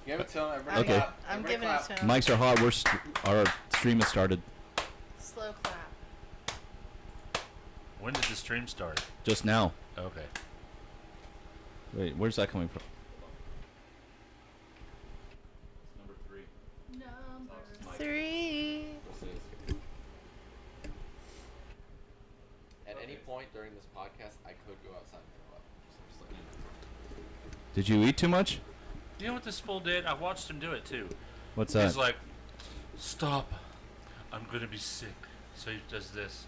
Give it to him. Everybody Okay. clap. I'm Everybody giving clap. it to him. Mics are hot. Our stream has started Slow clap. When did the stream start? just now. Okay. Wait, where's that coming from? Number 3. Number 3. At any point during this podcast, I could go outside and throw up. So just let me know. Did you eat too much? You know what this fool did? I watched him do it too. What's that? He's like, stop. I'm going to be sick. So he does this.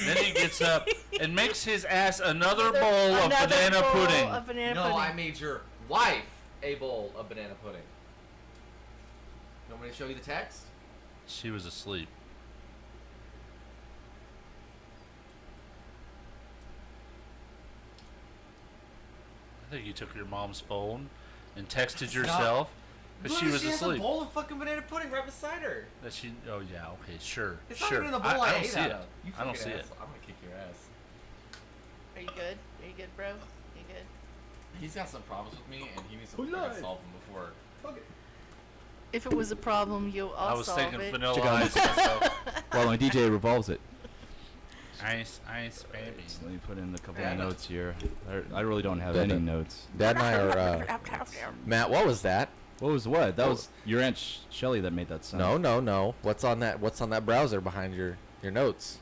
Then he gets up and makes his ass another bowl of banana pudding. No, I made your wife a bowl of banana pudding. You want me to show you the text? She was asleep. I think you took your mom's phone and texted yourself because she was She has a asleep. bowl of fucking banana pudding right beside her. That she? Oh yeah, okay, sure, It's sure. not even in the bowl I don't ate see out it. of. You I don't fucking see it. asshole. I'm gonna kick your ass. Are you good? Are you good, bro? You good? He's got some problems with me, and he needs to fucking solve them before. If it was a problem, I was solve thinking it. vanilla ice myself. Well, my DJ revolves it. Ice, baby. So let me put in a couple Yeah, of I know. notes here. I really don't have any notes. Dad and I are. Matt, what was that? What was what? That was your Aunt Shelly that made that sound. No. What's on that browser behind your notes?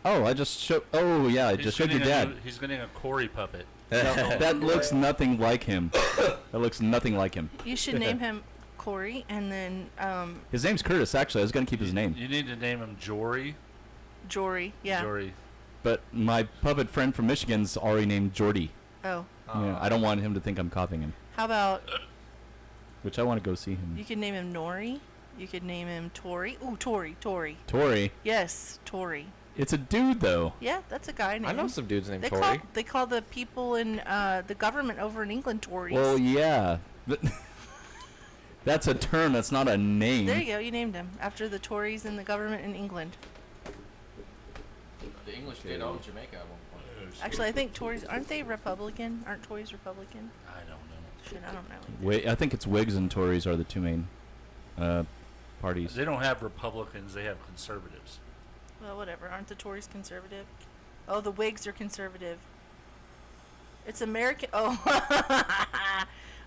Oh, I just showed. Oh yeah, I just showed your dad. He's getting a Cory puppet. That looks nothing like him. That looks nothing like him. You should name him Corey, and then His name's Curtis. Actually, I was gonna keep his name, You need to name him Jory. Jory. Yeah. Jory. but my puppet friend from Michigan's already named Jordy. Oh. Yeah, I don't want him to think I'm copying him. How about Which I want to go see him. you could name him Nori? You could name him Tori. Ooh, Tori. Tori. Yes, Tori. It's a dude though. Yeah, that's a guy name. I know some dudes named They Tori. call the people in the government over in England Tories. Well, yeah. But that's a term. That's not a name. There you go. You named him after the Tories in the government in England. The English did own Jamaica at one point. Actually, I think Tories aren't they Republican? Aren't Tories Republican? I don't know. Shit, I don't know. Wait, I think it's Whigs and Tories are the two main parties. They don't have Republicans. They have conservatives. Well, whatever. Aren't the Tories conservative? Oh, the Whigs are conservative. It's American. Oh,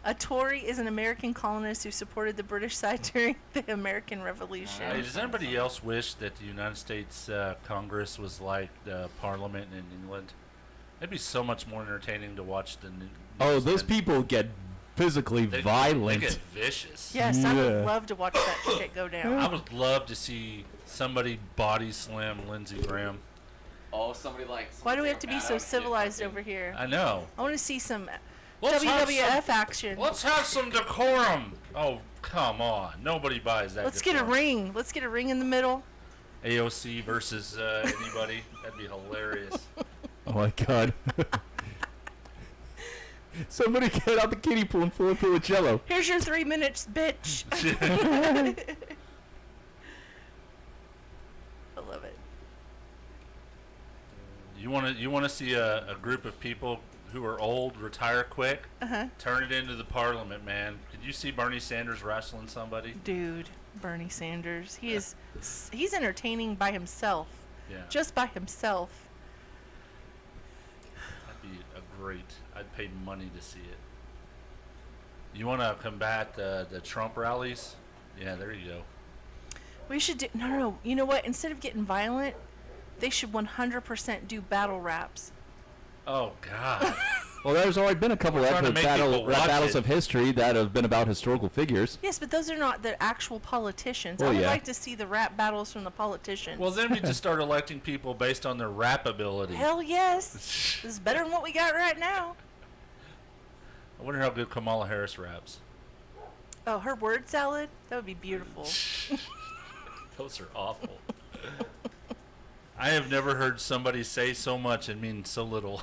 a Tory is an American colonist who supported the British side during the American Revolution. Hey, does anybody else wish that the United States Congress was like the Parliament in England? It'd be so much more entertaining to watch the news. Oh, those than- people get physically they, violent. They get vicious. Yes, I would Yeah. love to watch that shit go I down. would love to see somebody body slam Lindsey Graham. Oh, somebody like. Why do we have to be so civilized over here? I know. I want to see some Let's have WWF action. Let's have some decorum. Oh, come on. Nobody buys that. Let's get a decorum. ring. Let's get a ring in the middle. AOC versus anybody. That'd be hilarious. Oh my god. Somebody get out the kiddie pool and fill it full of jello. Here's your 3 minutes, bitch. I love it. You want to see a group of people who are old retire quick? Uh-huh. Turn it into the Parliament, man. Did you see Bernie Sanders wrestling somebody? Dude, Bernie Sanders. He's entertaining by himself. Yeah. Just by himself. That'd be a great. I'd pay money to see it. You want to combat the Trump rallies? Yeah, there you go. We should do no. You know what? Instead of getting violent, they should 100% do battle raps. Oh God. Well, there's already been a couple We're trying to epic make people watch battles it. of history that have been about historical figures. Yes, but those are not the actual politicians. Well, I would yeah. like to see the rap battles from the politicians. Well, then we just start electing people based on their rap ability. Hell yes. This is better than what we got right now. I wonder how good Kamala Harris raps. Oh, her word salad? That would be beautiful. Those are awful. I have never heard somebody say so much and mean so little.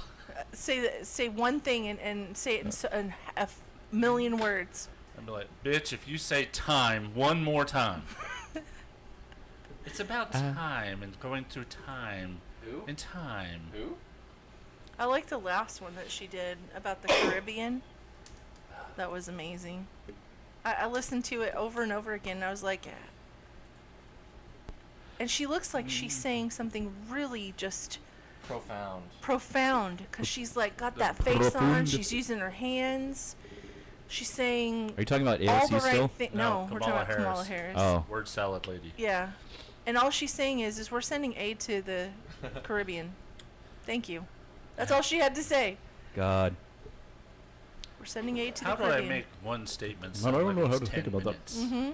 Say one thing and say it in a million words. I'd be like, bitch, if you say time one more time. It's about time and going through time. Who? And time. Who? I like the last one that she did about the Caribbean. That was amazing. I listened to it over and over again, and I was like, and she looks like she's saying something really just profound, because she's like got that face on. She's using her hands. She's saying. Are you talking about all AOC the right still? thing. No, No, we're talking about Kamala Harris. Oh. Word salad lady. Yeah, and all she's saying is we're sending aid to the Caribbean. Thank you. That's all she had to say. God. We're sending aid to How the do I Caribbean. make one statement? I don't sound know like how it's to think 10 about that. minutes? Mm-hmm.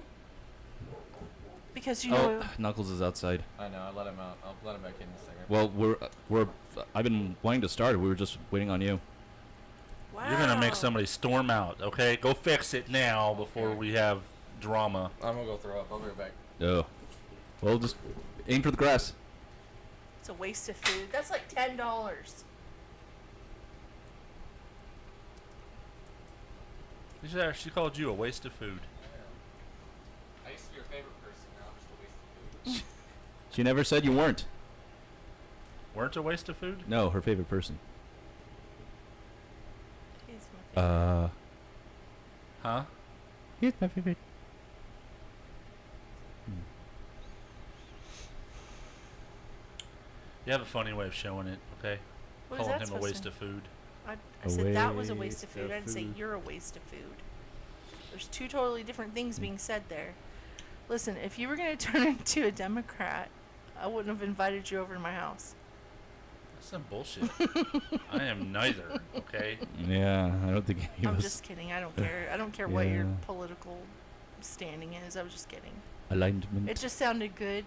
Because you know. Oh, Knuckles is outside. I know. I let him out. I'll let him back in a second. Well, I've been wanting to start it. We were just waiting on you. Wow. You're gonna make somebody storm out, okay? Go fix it now before we have drama. I'm gonna go throw up. I'll be right back. Oh. Well, just aim for the grass. It's a waste of food. That's like $10. She called you a waste of food. I used to be your favorite person. Now I'm just a waste of food. She never said you weren't. Weren't a waste of food? No, her favorite person. He's my favorite. Huh? He's my favorite. You have a funny way of showing it, okay? What is Calling that him a supposed waste to- of food. I said that was a waste of food. I didn't say food. you're a waste of food. There's two totally different things being said there. Listen, if you were going to turn into a Democrat, I wouldn't have invited you over to my house. That's some bullshit. I am neither, okay? Yeah, I don't think he I'm was just kidding. I don't care. I don't care what your Yeah. political standing is. I was just kidding. alignment. It just sounded good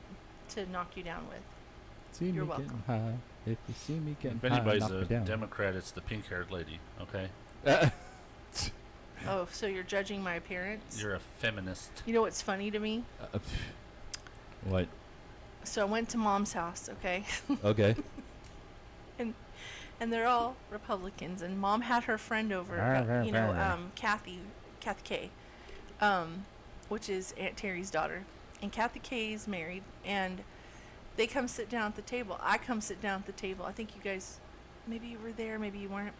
to knock you down with. See You're me welcome. getting high. If you see me getting If anybody's high, knock a me down. Democrat, it's the pink-haired lady, okay? Oh, so you're judging my appearance? You're a feminist. You know what's funny to me? What? So I went to Mom's house, okay? Okay. And they're all Republicans, and Mom had her friend over, Kathy K, which is Aunt Terry's daughter, and Kathy K is married, and they come sit down at the table. I come sit down at the table. I think you guys, maybe you were there, maybe you weren't.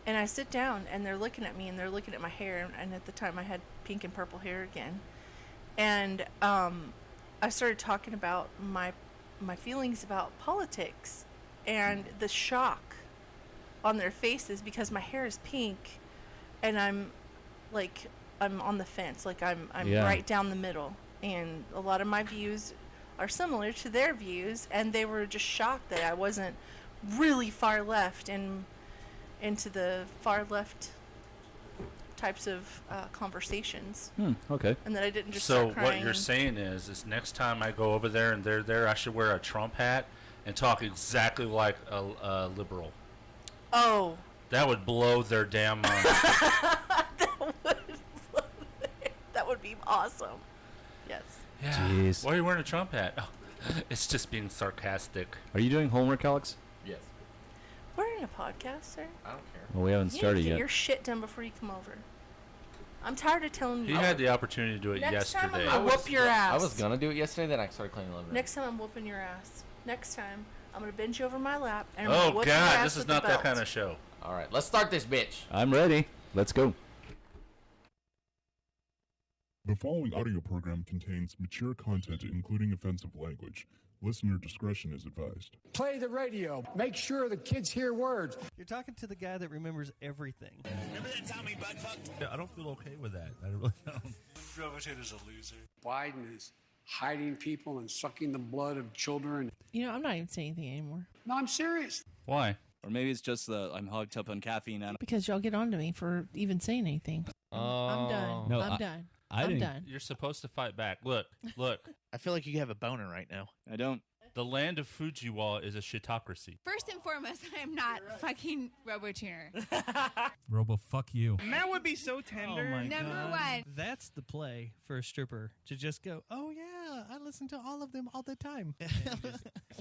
And I sit down, and they're looking at me, and they're looking at my hair, and at the time I had pink and purple hair again, and I started talking about my feelings about politics. And the shock on their faces because my hair is pink and I'm on the fence, like I'm Yeah. right down the middle, and a lot of my views are similar to their views, and they were just shocked that I wasn't really far left and into the far left types of conversations, Okay. and that I didn't just So start crying. what you're saying is next time I go over there and they're there, I should wear a Trump hat and talk exactly like a liberal. Oh. That would blow their damn mind. That would be awesome. Yes. Yeah. Jeez. Why are you wearing a Trump hat? Oh, it's just being sarcastic. Are you doing homework, Alex? Yes. We're in a podcast, sir. I don't care. Well, we haven't You need started to get yet. your shit done before you come over. I'm tired of telling He you. had the opportunity to do it Next time yesterday. I'll whoop your ass. I was gonna do it yesterday, then I started cleaning the living room. Next time I'm whooping your ass. Next time I'm gonna bend you over my lap and I'm Oh gonna whoop your God, ass this is with the not that belt. kind of show. All right, let's start this bitch. I'm ready. Let's go. The following audio program contains mature content, including offensive language. Listener discretion is advised. Play the radio. Make sure the kids hear words. You're talking to the guy that remembers everything. Remember that time we butt fucked? I don't feel okay with that. I really don't. Robotator's a loser. Biden is hiding people and sucking the blood of children. You know, I'm not even saying anything anymore. No, I'm serious. Why? Or maybe it's just I'm hogged up on caffeine. And Because y'all get on to me for even saying anything. I'm done. No, I'm done. I I'm didn't- done. You're supposed to fight back. Look. I feel like you have a boner right now. I don't. The land of Fujiwa is a shitocracy. First and foremost, I am not fucking RoboTuner. Robo, fuck you. That would be so tender. Oh my Number God. one. That's the play for a stripper, to just go, oh yeah, I listen to all of them all the time.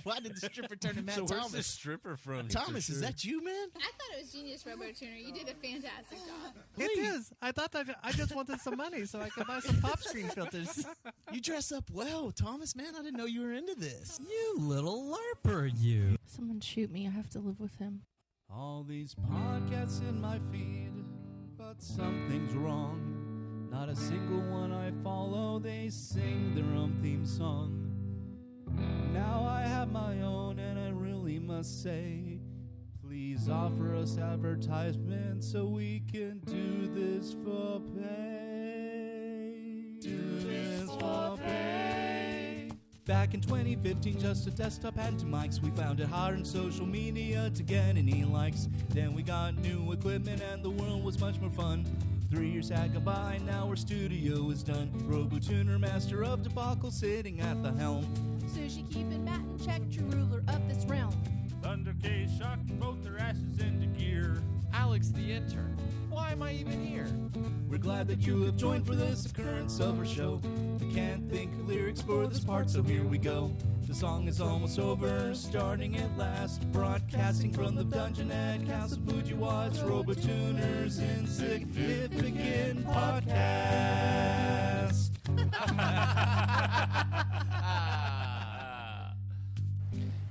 Why did the stripper turn to Matt So Thomas? where's the stripper from? Thomas, is that you, man? I thought it was genius, RoboTuner. You did a fantastic job. It is. I thought that I just wanted some money so I could buy some pop screen filters. You dress up well, Thomas, man. I didn't know you were into this. You little LARPer, you. Someone shoot me. I have to live with him. All these podcasts in my feed, but something's wrong. Not a single one I follow, they sing their own theme song. Now I have my own, and I really must say, please offer us advertisement so we can do this for pay. Do this for pay. Back in 2015, just a desktop and two mics. We found it hard on social media to get any likes. Then we got new equipment and the world was much more fun. 3 years had gone by, now our studio is done. RoboTuner, master of debacle, sitting at the helm. Sushi keeping Matt in check, true ruler of this realm. Thunder K shocked both their asses into gear. Alex the intern. Why am I even here? We're glad that you have joined for this occurrence of our show. We can't think of lyrics for this part, so here we go. The song is almost over, starting at last. Broadcasting from the dungeon at Castle Fujiwa's RoboTuner's Insignificant Podcast.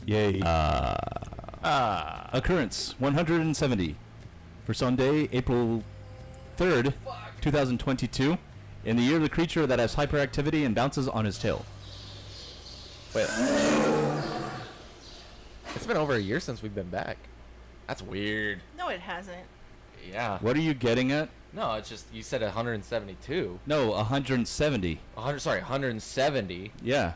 Yay. Occurrence 170 for Sunday, April 3rd, 2022. In the year, the creature that has hyperactivity and bounces on his tail. Wait. It's been over a year since we've been back. That's weird. No, it hasn't. Yeah. What are you getting at? No, it's just, you said 172. No, 170. 170. Yeah.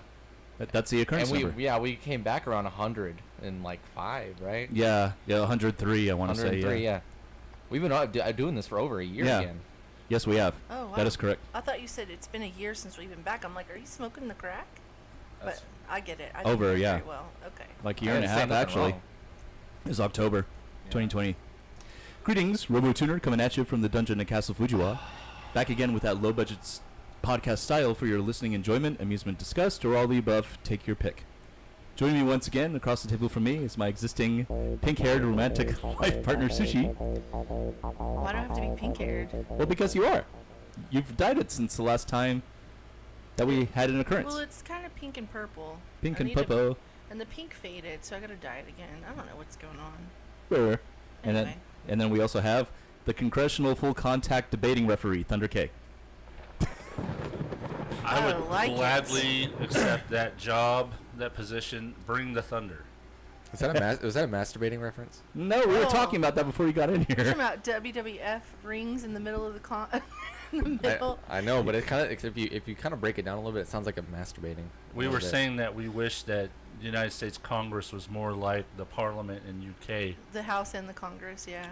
That's the occurrence and number. we came back around 105, right? Yeah, 103, I want to say. 103, yeah. We've been doing this for over a year again. Yes, we have. Oh, wow. That is correct. I thought you said it's been a year since we've been back. I'm like, are you smoking the crack? But I get it. I didn't Over, know yeah. very well. Okay. Like a year and a half, actually. It was October 2020. Greetings, RoboTuner, coming at you from the dungeon at Castle Fujiwa. Back again with that low-budget podcast style for your listening enjoyment, amusement, disgust, or all the above. Take your pick. Joining me once again across the table from me is my existing pink-haired romantic life partner, Sushi. Why do I have to be pink-haired? Well, because you are. You've dyed it since the last time that we had an occurrence. Well, it's kind of pink and purple. Pink I and need to- purple. And the pink faded, so I gotta dye it again. I don't know what's going on. Sure. Anyway. And then we also have the congressional full contact debating referee, Thunder K. I would like gladly accept that job, that position. Bring the thunder. Is that was that a masturbating reference? No, we were talking about that before you got in You're here. talking about WWF rings in the middle of the in the middle. I know, but it kind of if you kind of break it down a little bit, it sounds like a masturbating. We were saying that we wish that the United States Congress was more like the Parliament in UK. The House and the Congress, yeah.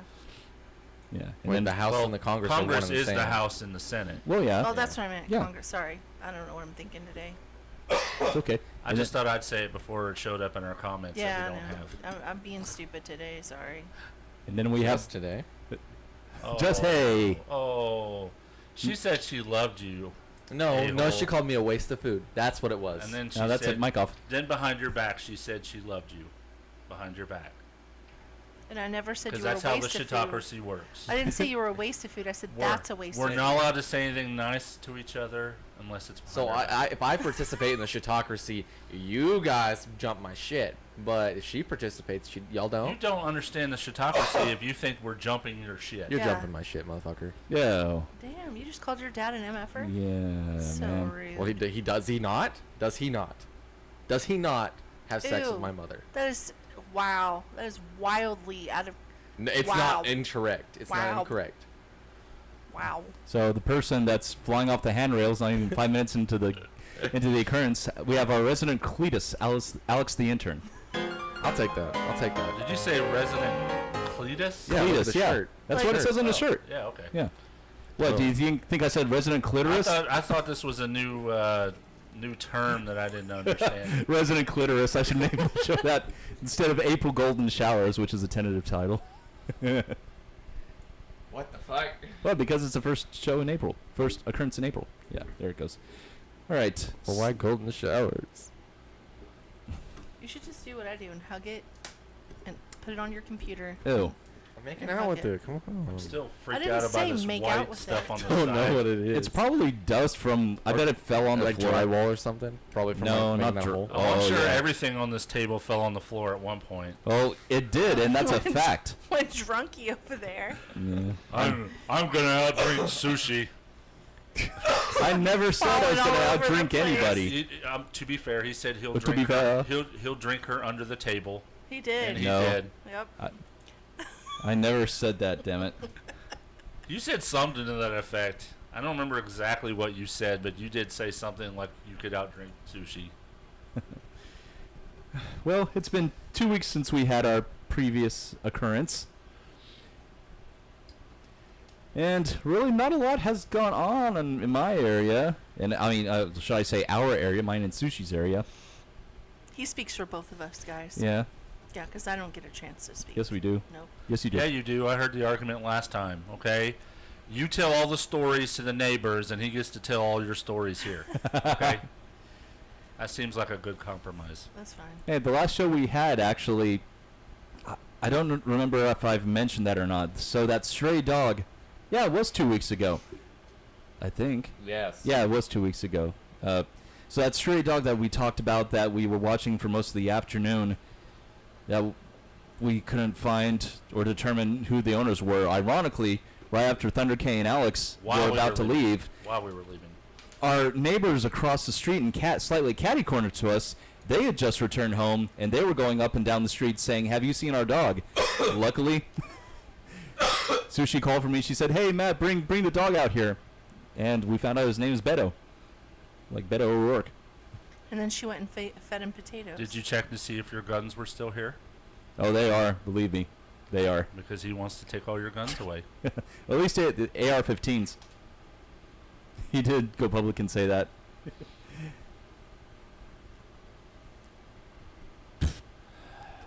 Yeah. And then the House and the Congress. Congress are one and is the the same. House and the Senate. Well, yeah. Oh, that's what I meant. Yeah. Congress. Sorry, I don't know what I'm thinking today. It's okay. I just thought I'd say it before it showed up in our comments Yeah, that I we don't know. have. I'm being stupid today. Sorry. And then we have Just today. Just hey. Oh, she said she loved you. No, she called me a waste of food. That's what it was. And then she Now that's said, it, mic off. Then behind your back, she said she loved you. Behind your back. And I never said you Because were a that's how waste the of food. shitocracy works. I didn't say you were a waste of food. I said that's a waste of food. We're not allowed to say anything nice to each other unless it's So if I participate in the shitocracy, you guys jump my shit. But if she participates, y'all don't. You don't understand the shitocracy if you think we're jumping your shit. You're jumping my shit, motherfucker. Yeah. Damn, you just called your dad an MFer? Yeah, So man. rude. Well, he does he not? Does he not? Does he not have sex with Ew. my mother? That is, wow. That is wildly out of. It's wow. not incorrect. It's Wow. not incorrect. Wow. So the person that's flying off the handrails, not even 5 minutes into the occurrence, we have our resident Cletus, Alex the intern. I'll take that. I'll take that. Did you say resident Cletus? Yeah, with Cletus, the yeah. shirt. That's what it says on the shirt. Yeah, okay. Yeah. What, do you think I said resident clitoris? I thought this was a new term that I didn't understand. Resident clitoris. I should name the show that instead of April Golden Showers, which is a tentative title. What the fuck? Well, because it's the first show in April. First occurrence in April. Yeah, there it goes. All right. Well, why golden showers? You should just do what I do and hug it and put it on your computer. Ew. I'm making And out hug with it. Come on. I'm still I freaked didn't out about say this make out white with stuff it. on the Don't side. know what it is. It's probably dust from. I bet it fell on the like floor. drywall or something. Probably from No, like, making not that dr- hole. Oh, I'm Oh, sure yeah. everything on this table fell on the floor at one point. Oh, it did, and that's a What? fact. What drunky over there? Yeah. I'm gonna outdrink sushi. I never said I was going to outdrink anybody. To be fair, he said he'll But to drink be her. fair- He'll drink her under the table. He did. And he No. did. Yep. I never said that, damn it. You said something to that effect. I don't remember exactly what you said, but you did say something like you could outdrink Sushi. Well, it's been 2 weeks since we had our previous occurrence. And really not a lot has gone on in my area. And I mean, should I say our area, mine and Sushi's area. He speaks for both of us, guys. Yeah. Yeah, because I don't get a chance to speak. Yes, we do. Nope. Yes, you do. Yeah, you do. I heard the argument last time, okay? You tell all the stories to the neighbors, and he gets to tell all your stories here, okay? That seems like a good compromise. That's fine. Hey, the last show we had, actually, I don't remember if I've mentioned that or not. So that stray dog, yeah, it was 2 weeks ago, I think. Yes. Yeah, it was 2 weeks ago. So that stray dog that we talked about that we were watching for most of the afternoon, that we couldn't find or determine who the owners were. Ironically, right after Thunder K and Alex were about to leave, While we were leaving. our neighbors across the street and slightly catty-cornered to us, they had just returned home, and they were going up and down the street saying, "Have you seen our dog?" Luckily, Sushi called for me. She said, "Hey, Matt, bring the dog out here." And we found out his name is Beto. Like Beto O'Rourke. And then she went and fed him potatoes. Did you check to see if your guns were still here? Oh, they are. Believe me. They are. Because he wants to take all your guns away. At least the AR-15s. He did go public and say that.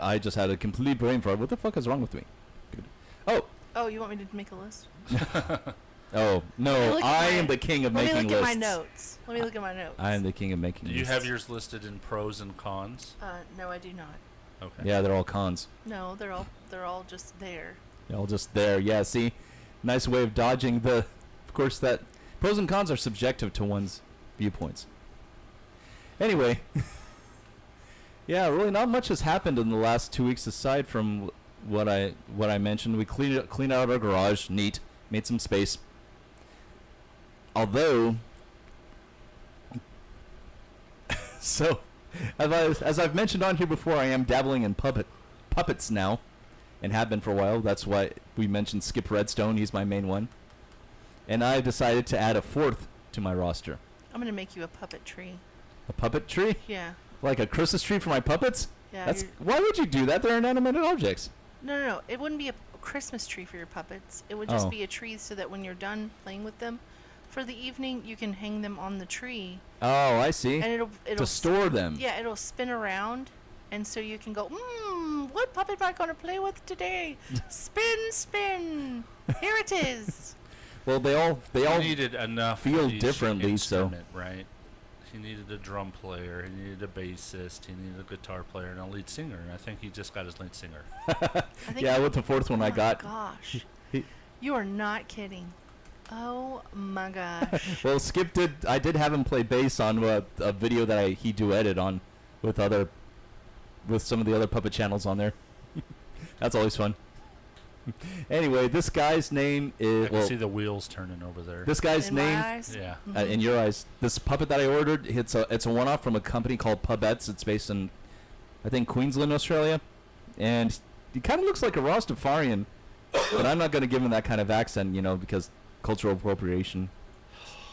I just had a complete brain fart. What the fuck is wrong with me? Oh. Oh, you want me to make a list? Oh, no. I am the king of making lists. Let me look at my notes. Let me look at my notes. I am the king of making Do lists. you have yours listed in pros and cons? No, I do not. Okay. Yeah, they're all cons. No, they're all just there. They're all just there. Yeah, see? Nice way of dodging the... Of course, that... Pros and cons are subjective to one's viewpoints. Anyway. Yeah, really not much has happened in the last 2 weeks aside from what I mentioned. We cleaned out our garage. Neat. Made some space. Although... So... As I've mentioned on here before, I am dabbling in puppets now, and have been for a while. That's why we mentioned Skip Redstone. He's my main one. And I decided to add a fourth to my roster. I'm gonna make you a puppet tree. A puppet tree? Yeah. Like a Christmas tree for my puppets? Yeah. Why would you do that? They're inanimate objects. No. It wouldn't be a Christmas tree for your puppets. It would just Oh. be a tree so that when you're done playing with them for the evening, you can hang them on the tree. Oh, I see. And it'll to store them. Yeah, it'll spin around, and so you can go, what puppet am I going to play with today? Spin. Here it is. Well, they all needed enough feel for each differently, so instrument, right? He needed a drum player, he needed a bassist, he needed a guitar player, and a lead singer. And I think he just got his lead singer. Yeah, with the fourth one I got. Gosh, you are not kidding. Oh my gosh. Well, Skip I did have him play bass on a video that he duetted on with some of the other puppet channels on there. That's always fun. Anyway, this guy's name is... I can see the wheels turning over there. This guy's in name... my eyes? Yeah. In your eyes. This puppet that I ordered, it's a one-off from a company called Pubettes. It's based in, I think, Queensland, Australia. And he kind of looks like a Rastafarian. But I'm not going to give him that kind of accent, because cultural appropriation.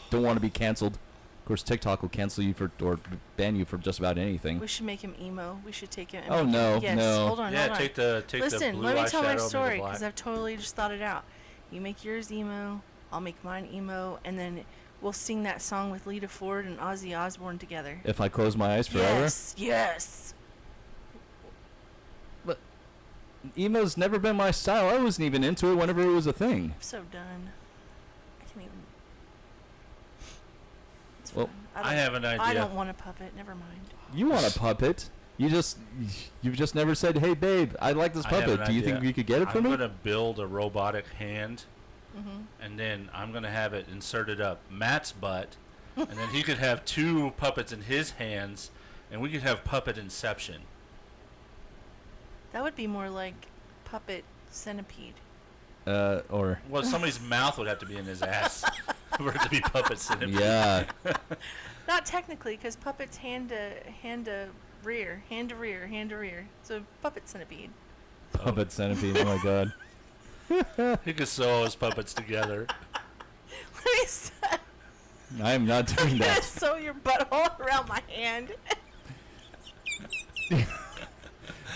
Don't want to be canceled. Of course, TikTok will cancel you or ban you for just about anything. We should make him emo. We should take him. Oh, no, yes. no. Hold on. Take the Listen, blue let me tell my eyeshadow, story maybe the because black. I've totally just thought it out. You make yours emo. I'll make mine emo, and then we'll sing that song with Lita Ford and Ozzy Osbourne together. If I close my eyes forever? Yes. But emo's never been my style. I wasn't even into it whenever it was a thing. I'm so done. I can't even. It's Well, fine. I have an idea. I don't want a puppet. Never mind. You want a puppet? You've just never said, "Hey, babe, I like this I have puppet. an Do you idea. think you could get it for me?" I'm going to build a robotic hand, Mm-hmm. and then I'm going to have it inserted up Matt's butt, and then he could have two puppets in his hands, and we could have puppet inception. That would be more like puppet centipede. Or Well, somebody's mouth would have to be in his ass for it to be puppet centipede. yeah. Not technically, because puppets hand to rear. So puppet centipede. Puppet centipede. Oh my god. He could sew all his puppets together. I am not doing that. Sew your butthole around my hand.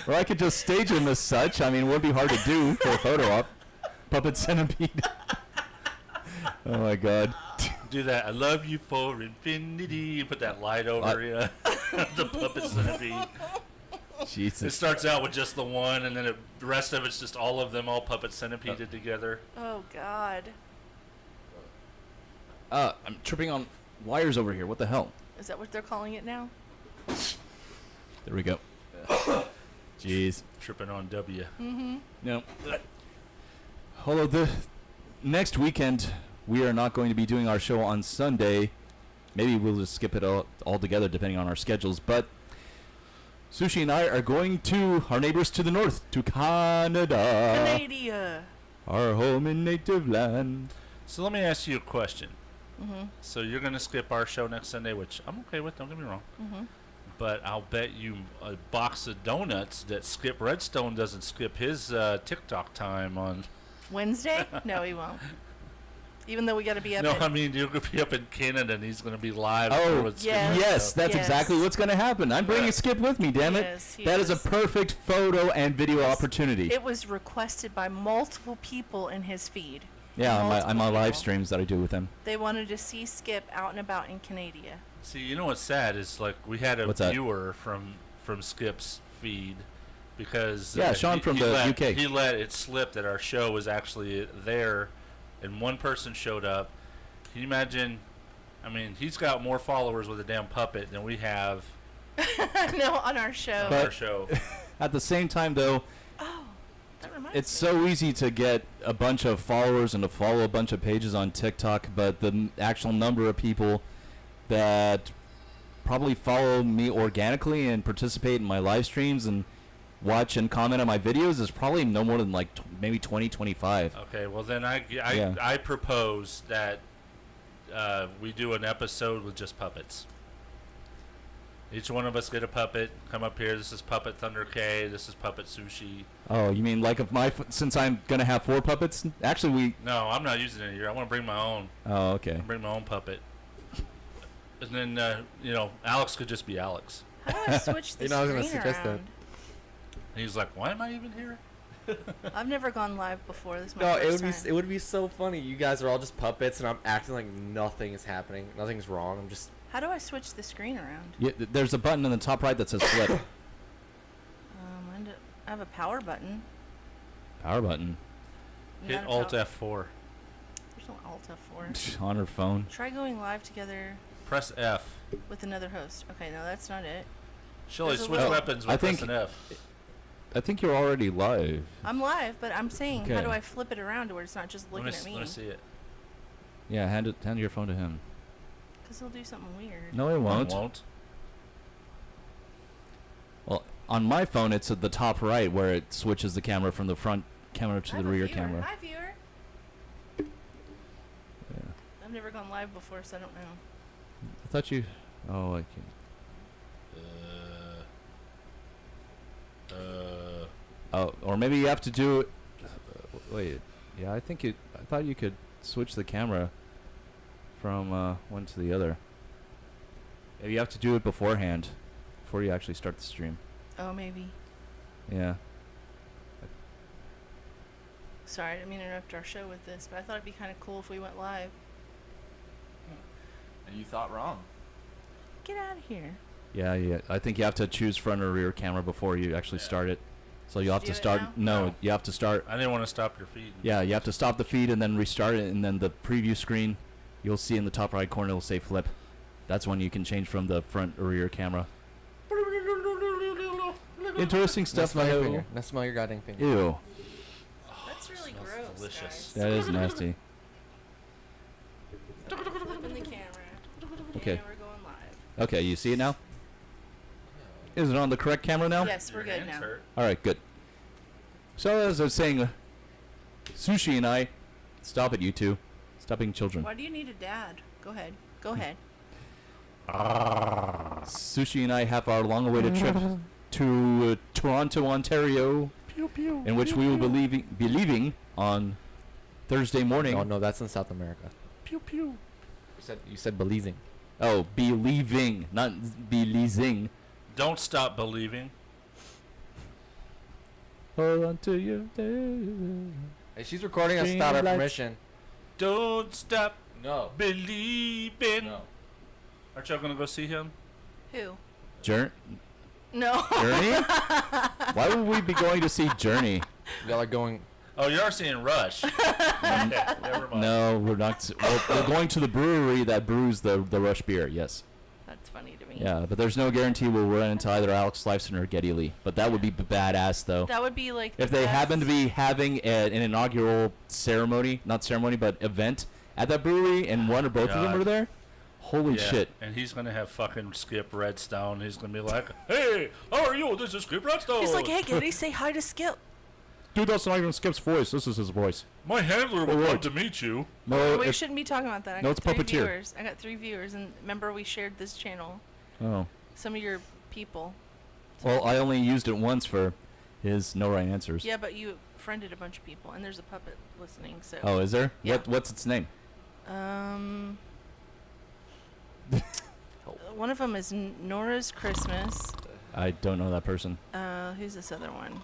Or I could just stage him as such. I mean, it would be hard to do for a photo op. Puppet centipede. Oh my god. Do that. I love you for infinity. Put that light over you. The puppet centipede. Jesus. It starts out with just the one, and then the rest of it's just all of them all puppet centipeded together. Oh God. I'm tripping on wires over here. What the hell? Is that what they're calling it now? There we go. Jeez. Tripping on W. Mm-hmm. No. Although the next weekend we are not going to be doing our show on Sunday. Maybe we'll just skip it all together depending on our schedules. But Sushi and I are going to our neighbors to the north, to Canada. Canada. Our home and native land. So let me ask you a question. Mm-hmm. So you're going to skip our show next Sunday, which I'm okay with, don't get me wrong. Mm-hmm. But I'll bet you a box of donuts that Skip Redstone doesn't skip his TikTok time on Wednesday? No, he won't. Even though we got to be up. No, I mean, you're going to be up in Canada and he's going to be live. Oh, with yes, that's exactly what's going to happen. I'm bringing Skip with me, damn it. Yes, he that is a is. perfect photo and video opportunity. It was requested by multiple people in his feed. Yeah, on my live people. streams that I do with him. They wanted to see Skip out and about in Canada. See, you know what's sad is like we had a What's that? viewer from Skip's feed because Yeah, Sean from the UK. He let it slip that our show was actually there, and one person showed up. Can you imagine? I mean, he's got more followers with a damn puppet than we have. No, on our show. On our show. At the same time, though, it's so easy to get a bunch of followers and to follow a bunch of pages on TikTok, but the actual number of people that probably follow me organically and participate in my live streams and watch and comment on my videos is probably no more than like maybe 20, 25. Okay, well then I Yeah. propose that we do an episode with just puppets. Each one of us get a puppet. Come up here. This is Puppet Thunder K. This is Puppet Sushi. Oh, you mean like if since I'm gonna have 4 puppets? Actually, No, I'm not using it here. I want to bring my own. Oh, okay. I bring my own puppet. And then Alex could just be Alex. How do I switch the I was gonna screen suggest that. around? And he's like, "Why am I even here?" I've never gone live before. This is my No, first time. it would be so funny. You guys are all just puppets, and I'm acting like nothing is happening. Nothing's wrong. I'm just. How do I switch the screen around? there's a button in the top right that says flip. I have a power button. Power button. Hit Not a Alt power- F4. There's no Alt F4. On her phone. Try going live together Press F. with another host. Okay, no, that's not it. Shelly, There's a switch little- weapons I with think- pressing F. I think you're already live. I'm live, but I'm saying, how Okay. do I flip it around to where it's not just looking at me? Let me see it. Yeah, hand your phone to him. Because he'll do something weird. No, it won't. It won't. Well, on my phone, it's at the top right where it switches the camera from the front camera to the rear camera. Hi, viewer. I've never gone live before, so I don't know. I thought you. Oh, I can't. Oh, or maybe you have to do it. Wait, yeah, I thought you could switch the camera from one to the other. Yeah, you have to do it beforehand, before you actually start the stream. Oh, maybe. Yeah. Sorry, I didn't mean to interrupt our show with this, but I thought it'd be kind of cool if we went live. And you thought wrong. Get out of here. Yeah. I think you have to choose front or rear camera before you actually start it. So you have do to it start. now? No, you have to start. I didn't want to stop your feed. Yeah, you have to stop the feed and then restart it, and then the preview screen, you'll see in the top right corner, it'll say flip. That's when you can change from the front or rear camera. Interesting stuff. Now smell your finger. Now smell your goddamn finger. Ew. That's really gross. Delicious. That is nasty. Open the camera. Okay. And we're going live. Okay, you see it now? Is it on the correct camera now? Yes, we're good now. All right, good. So as I was saying, Sushi and I, stop it, you two. Stop being children. Why do you need a dad? Go ahead. Go ahead. Sushi and I have our long-awaited trip to Toronto, Ontario, in which we will be leaving on Thursday morning. Oh no, that's in South America. Pew pew. You said Belizeing. Oh, believing, not believing. Don't stop believing. Hold on to your Hey, she's recording us without our permission. Don't stop No. believing. No. Aren't y'all gonna go see him? Who? No. Journey? Why would we be going to see Journey? Y'all are going. Oh, you are seeing Rush. Okay, never mind. No, we're not. We're going to the brewery that brews the Rush beer. Yes. That's funny to me. Yeah, but there's no guarantee we'll run into either Alex Lifeson or Geddy Lee. But that would be badass, though. That would be like if they happen to be having an inaugural ceremony, not ceremony, but event at that brewery, and one or both of them are there. Holy shit. And he's going to have fucking Skip Redstone. He's going to be like, hey, how are you? This is Skip Redstone. He's like, hey, Geddy, say hi to Skip. Dude, that's not even Skip's voice. This is his voice. My handler would love to meet you. No, we shouldn't be talking about that. I no, got it's 3 Puppeteer. viewers. I got 3 viewers, and remember we shared this channel. Oh. Some of your people. Well, I only used it once for his no right answers. Yeah, but you friended a bunch of people, and there's a puppet listening. So. Oh, is there? Yeah. What's its name? One of them is Nora's Christmas. I don't know that person. Who's this other one?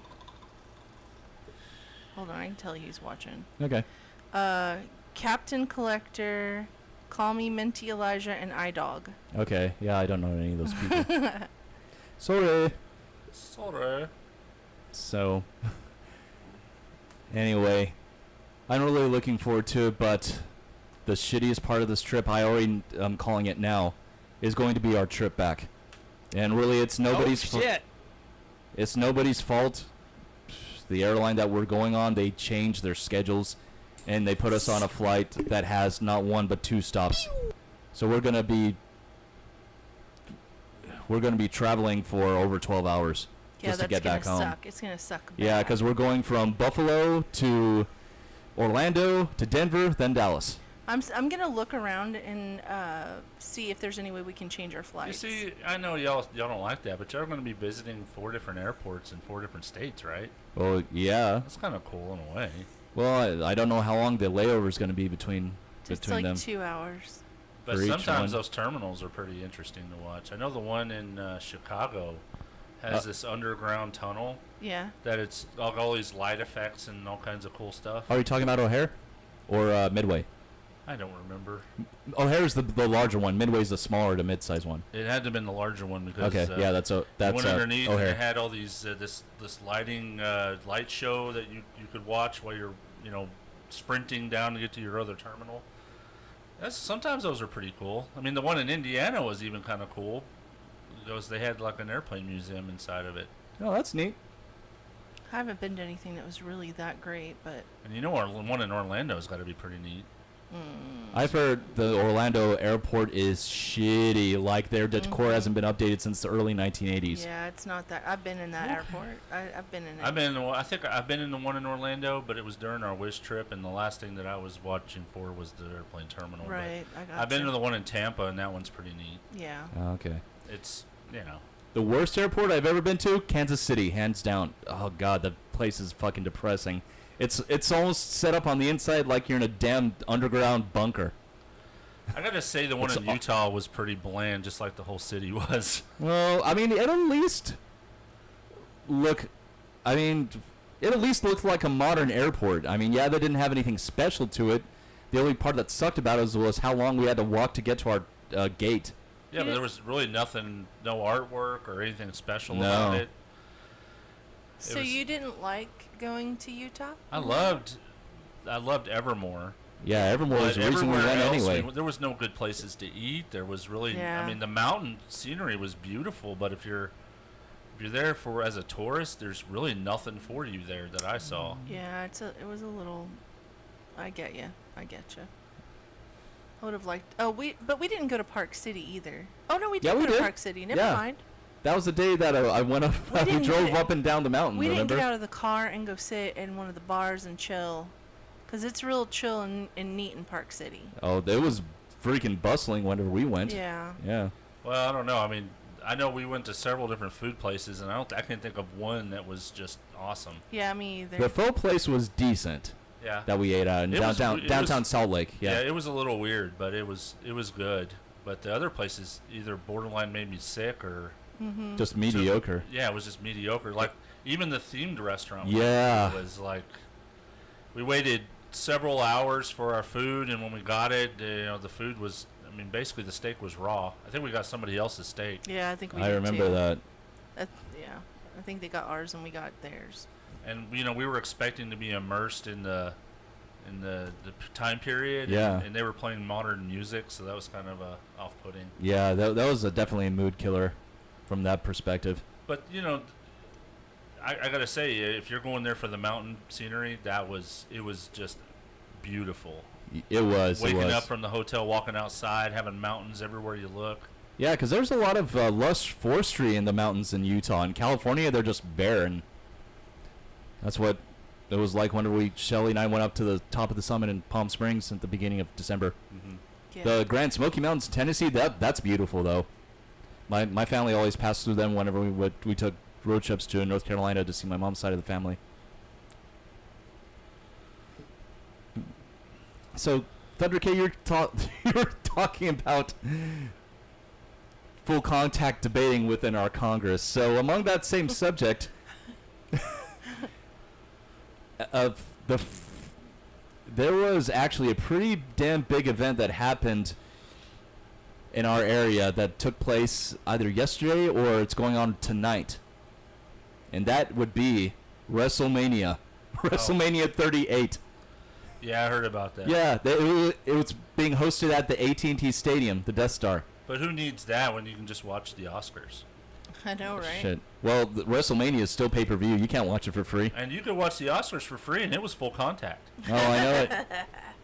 Hold on, I can tell you who's watching. Okay. Captain Collector, Call Me Minty Elijah, and iDog. Okay. Yeah, I don't know any of those people. Sorry. So, anyway, I'm really looking forward to it, but the shittiest part of this trip, I already am calling it now, is going to be our trip back. And really, it's nobody's fault. It's nobody's fault. The airline that we're going on, they changed their schedules, and they put us on a flight that has not 1 but 2 stops. So we're gonna be traveling for over 12 hours just to get back home. Suck. It's gonna suck. Yeah, because we're going from Buffalo to Orlando to Denver, then Dallas. I'm gonna look around and see if there's any way we can change our flights. You see, I know y'all don't like that, but y'all are going to be visiting 4 different airports in 4 different states, right? Well, yeah. That's kind of cool in a way. Well, I don't know how long the layover is going to be between it's like them. 2 hours. But sometimes those terminals are pretty interesting to watch. I know the one in Chicago has this underground tunnel. Yeah. That it's all these light effects and all kinds of cool stuff. Are you talking about O'Hare or Midway? I don't remember. O'Hare's the larger one. Midway's the smaller to mid-size one. It had to have been the larger one because yeah, that's went underneath O'Hare. and it had all these this lighting light show that you could watch while you're sprinting down to get to your other terminal. Sometimes those are pretty cool. I mean, the one in Indiana was even kind of cool because they had like an airplane museum inside of it. Oh, that's neat. I haven't been to anything that was really that great, but. And our one in Orlando's got to be pretty neat. I've heard the Orlando airport is shitty. Like their decor hasn't been updated since the early 1980s. Yeah, it's not that. I've been in that airport. I've been in it. I think I've been in the one in Orlando, but it was during our Wish trip, and the last thing that I was watching for was the airplane terminal. Right, I've been to the one in Tampa, and that one's pretty neat. Yeah. Okay. It's the worst airport I've ever been to, Kansas City, hands down. Oh god, the place is fucking depressing. It's almost set up on the inside like you're in a damn underground bunker. I gotta say the one in Utah was pretty bland, just like the whole city was. Well, I mean, it at least looked like a modern airport. I mean, yeah, they didn't have anything special to it. The only part that sucked about it was how long we had to walk to get to our gate. Yeah, but there was really no artwork or anything special about it. So you didn't like going to Utah? I loved Evermore. Yeah, Evermore was the reason we went anyway. There was no good places to eat. There was really, Yeah. I mean, the mountain scenery was beautiful, but if you're there as a tourist, there's really nothing for you there that I saw. Yeah, it was a little. I get you. I get you. I would have liked. But we didn't go to Park City either. Oh no, we did go to Park City. Never mind. That was the day that I went up. We drove up and down the mountain. We remember? didn't get out of the car and go sit in one of the bars and chill. Because it's real chill and neat in Park City. Oh, it was freaking bustling whenever we went. Yeah. Yeah. Well, I don't know. I mean, I know we went to several different food places, and I can't think of one that was just awesome. Yeah, me either. The pho place was decent. Yeah. That we ate at in downtown Salt Lake. Yeah. Yeah, it was a little weird, but it was good. But the other places either borderline made me sick or just mediocre. Yeah, it was just mediocre. Like even the themed restaurant. Yeah. Was like we waited several hours for our food, and when we got it, the food was. I mean, basically the steak was raw. I think we got somebody else's steak. Yeah, I think we I did remember too. that. Yeah, I think they got ours and we got theirs. And we were expecting to be immersed in the time period. Yeah. And they were playing modern music, so that was kind of off-putting. Yeah, that was definitely a mood killer from that perspective. But I gotta say, if you're going there for the mountain scenery, it was just beautiful. It was. Waking up from the hotel, walking outside, having mountains everywhere you look. Yeah, because there's a lot of lush forestry in the mountains in Utah. In California, they're just barren. That's what it was like whenever Shelly and I went up to the top of the summit in Palm Springs at the beginning of December. Yeah. The Grand Smoky Mountains in Tennessee, that's beautiful, though. My family always passed through them whenever we took road trips to North Carolina to see my mom's side of the family. So, Thunder K, you're talking about full contact debating within our Congress. So, among that same subject, there was actually a pretty damn big event that happened in our area that took place either yesterday or it's going on tonight. And that would be WrestleMania. WrestleMania 38. Yeah, I heard about that. Yeah, it was being hosted at the AT&T Stadium, the Death Star. But who needs that when you can just watch the Oscars? I know, right? Shit. Well, WrestleMania is still pay-per-view. You can't watch it for free. And you could watch the Oscars for free, and it was full contact. Oh, I know it.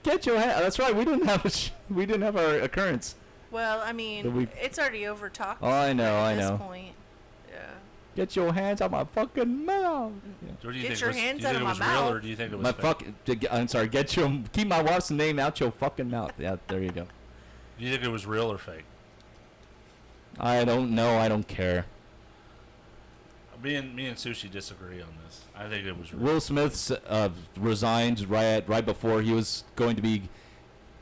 Get your hand. That's right. We didn't have our occurrence. Well, I mean, it's already over talk. Oh, I know. At this point. Yeah. Get your hands out my fucking mouth. Yeah. Get your hands out of my mouth. Real, or do you think it was fake? I'm sorry. Keep my wife's name out your fucking mouth. Yeah, there you go. Do you think it was real or fake? I don't know. I don't care. Me and Sushi disagree on this. I think it was real. Will Smith resigned right before he was going to be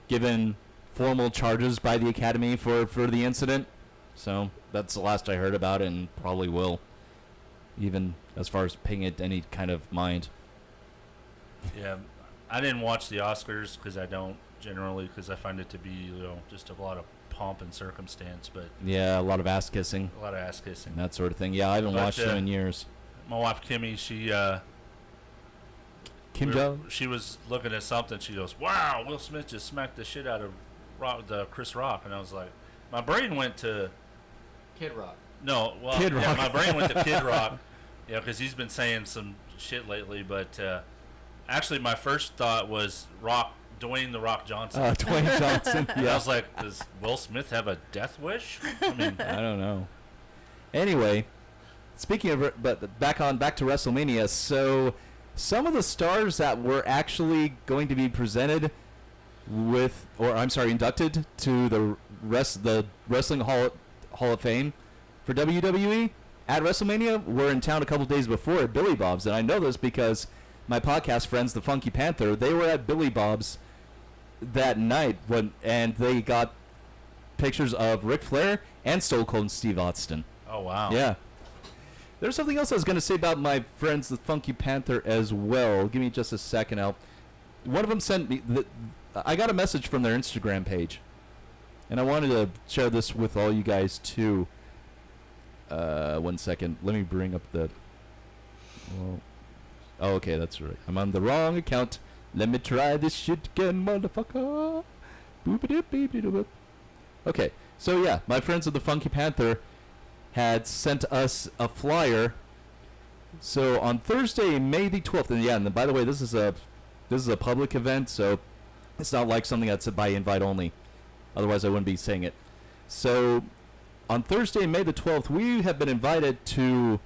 given formal charges by the Academy for the incident. So that's the last I heard about it, and probably will. Even as far as paying it any kind of mind. Yeah, I didn't watch the Oscars because I don't generally, because I find it to be just a lot of pomp and circumstance. But yeah, a lot of ass kissing. A lot of ass kissing. That sort of thing. Yeah, I haven't watched them in years. My wife Kimmy, she was looking at something. She goes, "Wow, Will Smith just smacked the shit out of Chris Rock," and I was like, my brain went to Kid Rock. No, well, Kid yeah, Rock. my brain went to Kid Rock. Yeah, because he's been saying some shit lately. But actually, my first thought was Dwayne "The Rock" Johnson. Dwayne Johnson. Yeah. I was like, does Will Smith have a death wish? I mean, I don't know. Anyway, speaking of, but back to WrestleMania. So, some of the stars that were actually going to be presented inducted to the Wrestling Hall of Fame for WWE at WrestleMania were in town a couple days before at Billy Bob's, and I know this because my podcast friends, the Funky Panther, they were at Billy Bob's that night and they got pictures of Ric Flair and Stone Cold Steve Austin. Oh wow! Yeah. There's something else I was going to say about my friends, the Funky Panther, as well. Give me just a second. One of them sent me I got a message from their Instagram page, and I wanted to share this with all you guys too. 1 second. Let me bring up the. Oh, okay, that's right. I'm on the wrong account. Let me try this shit again, motherfucker. Boop-a-doop-beep-a-doop. Okay, so yeah, my friends of the Funky Panther had sent us a flyer. So on Thursday, May the 12th, and yeah, and by the way, this is a public event, so it's not like something that's by invite only. Otherwise, I wouldn't be saying it. So on Thursday, May the 12th, we have been invited to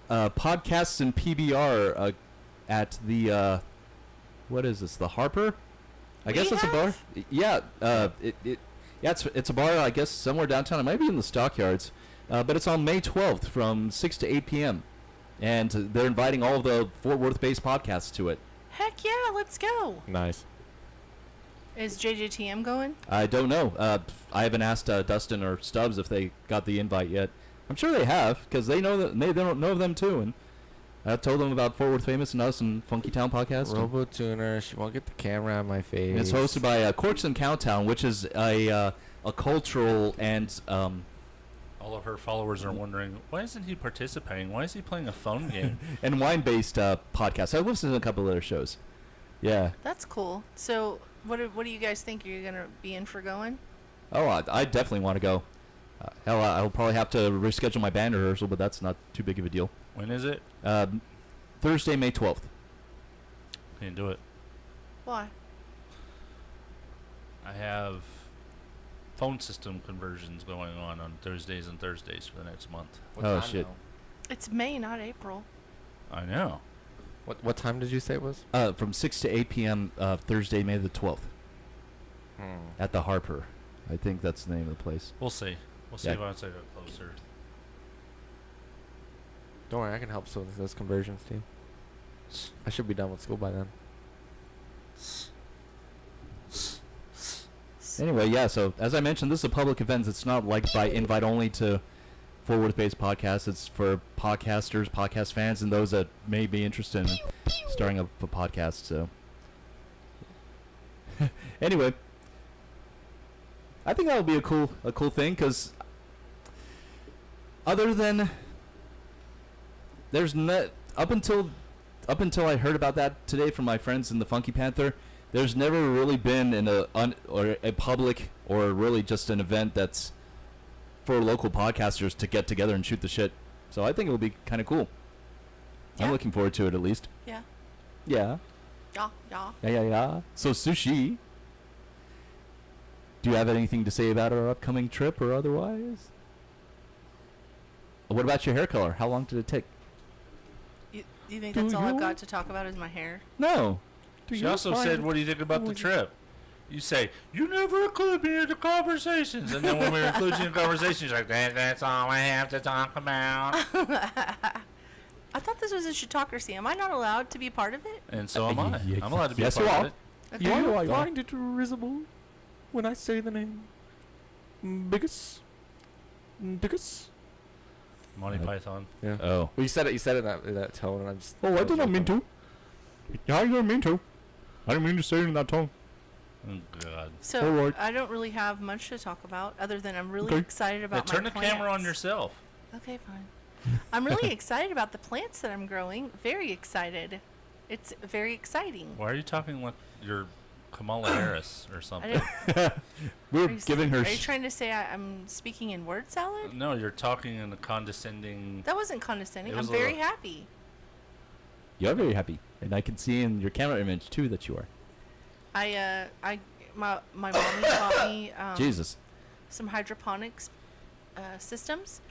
Podcasts and PBR at the what is this? The Harper? I guess We it's a bar. have? Yeah. Yeah, it's a bar. I guess somewhere downtown. It might be in the Stockyards, but it's on May 12th from 6 to 8 p.m. And they're inviting all of the Fort Worth-based podcasts to it. Heck yeah, let's go. Nice. Is JJTM going? I don't know. I haven't asked Dustin or Stubbs if they got the invite yet. I'm sure they have, because they know that they don't know of them too. And I told them about Fort Worth Famous and Us and Funky Town podcast. Robo Tuner, she won't get the camera on my face. It's hosted by Corks and Cowtown, which is a cultural and All of her followers are wondering, why isn't he participating? Why is he playing a phone game? and wine-based podcast. I've listened to a couple of their shows. Yeah. That's cool. So, what do you guys think? You're gonna be in for going? Oh, I definitely want to go. Hell, I'll probably have to reschedule my band rehearsal, but that's not too big of a deal. When is it? Thursday, May 12th. Can't do it. Why? I have phone system conversions going on Thursdays and Thursdays for the next month. Oh, shit. It's May, not April. I know. What time did you say it was? From 6 to 8 p.m. Thursday, May the 12th. At the Harper. I think that's the name of the place. We'll see. We'll see once I get closer. Don't worry, I can help with those conversions too. I should be done with school by then. Anyway, yeah, so as I mentioned, this is a public event. It's not like by invite only to Fort Worth-based podcasts. It's for podcasters, podcast fans, and those that may be interested in starting up a podcast. So, anyway, I think that would be a cool thing, because other than there's not up until I heard about that today from my friends in the Funky Panther, there's never really been or a public or really just an event that's for local podcasters to get together and shoot the shit. So I think it'll be kind of cool. Yeah. I'm looking forward to it, at least. Yeah. Yeah. Yeah. So, Sushi, do you have anything to say about our upcoming trip or otherwise? What about your hair color? How long did it take? You think that's all I've got to talk about is my hair? No. She also said, what do you think about the trip? You say, you never include me in the conversations. And then when we include you in conversations, you're like, that's all I have to talk about. I thought this was a shitocracy. Am I not allowed to be a part of it? And so am I. I'm allowed to be Yes, a part you of are. it. Okay. Do you find it risible when I say the name Biggus? Monty Python. Yeah. Oh. Well, you said it in that tone, and I'm just. Oh, I did not mean to. Yeah, I didn't mean to. I didn't mean to say it in that tone. Oh, God. So, Alright. I don't really have much to talk about other than I'm really excited about Turn my the camera on plants. yourself. Okay, fine. I'm really excited about the plants that I'm growing. Very excited. It's very exciting. Why are you talking like you're Kamala Harris or something? We're Are you giving her. Are you trying to say I'm speaking in word salad? No, you're talking in a condescending. That wasn't condescending. It I'm was a very little- happy. You're very happy, and I can see in your camera image too that you are. My mommy taught me Jesus. some hydroponics systems,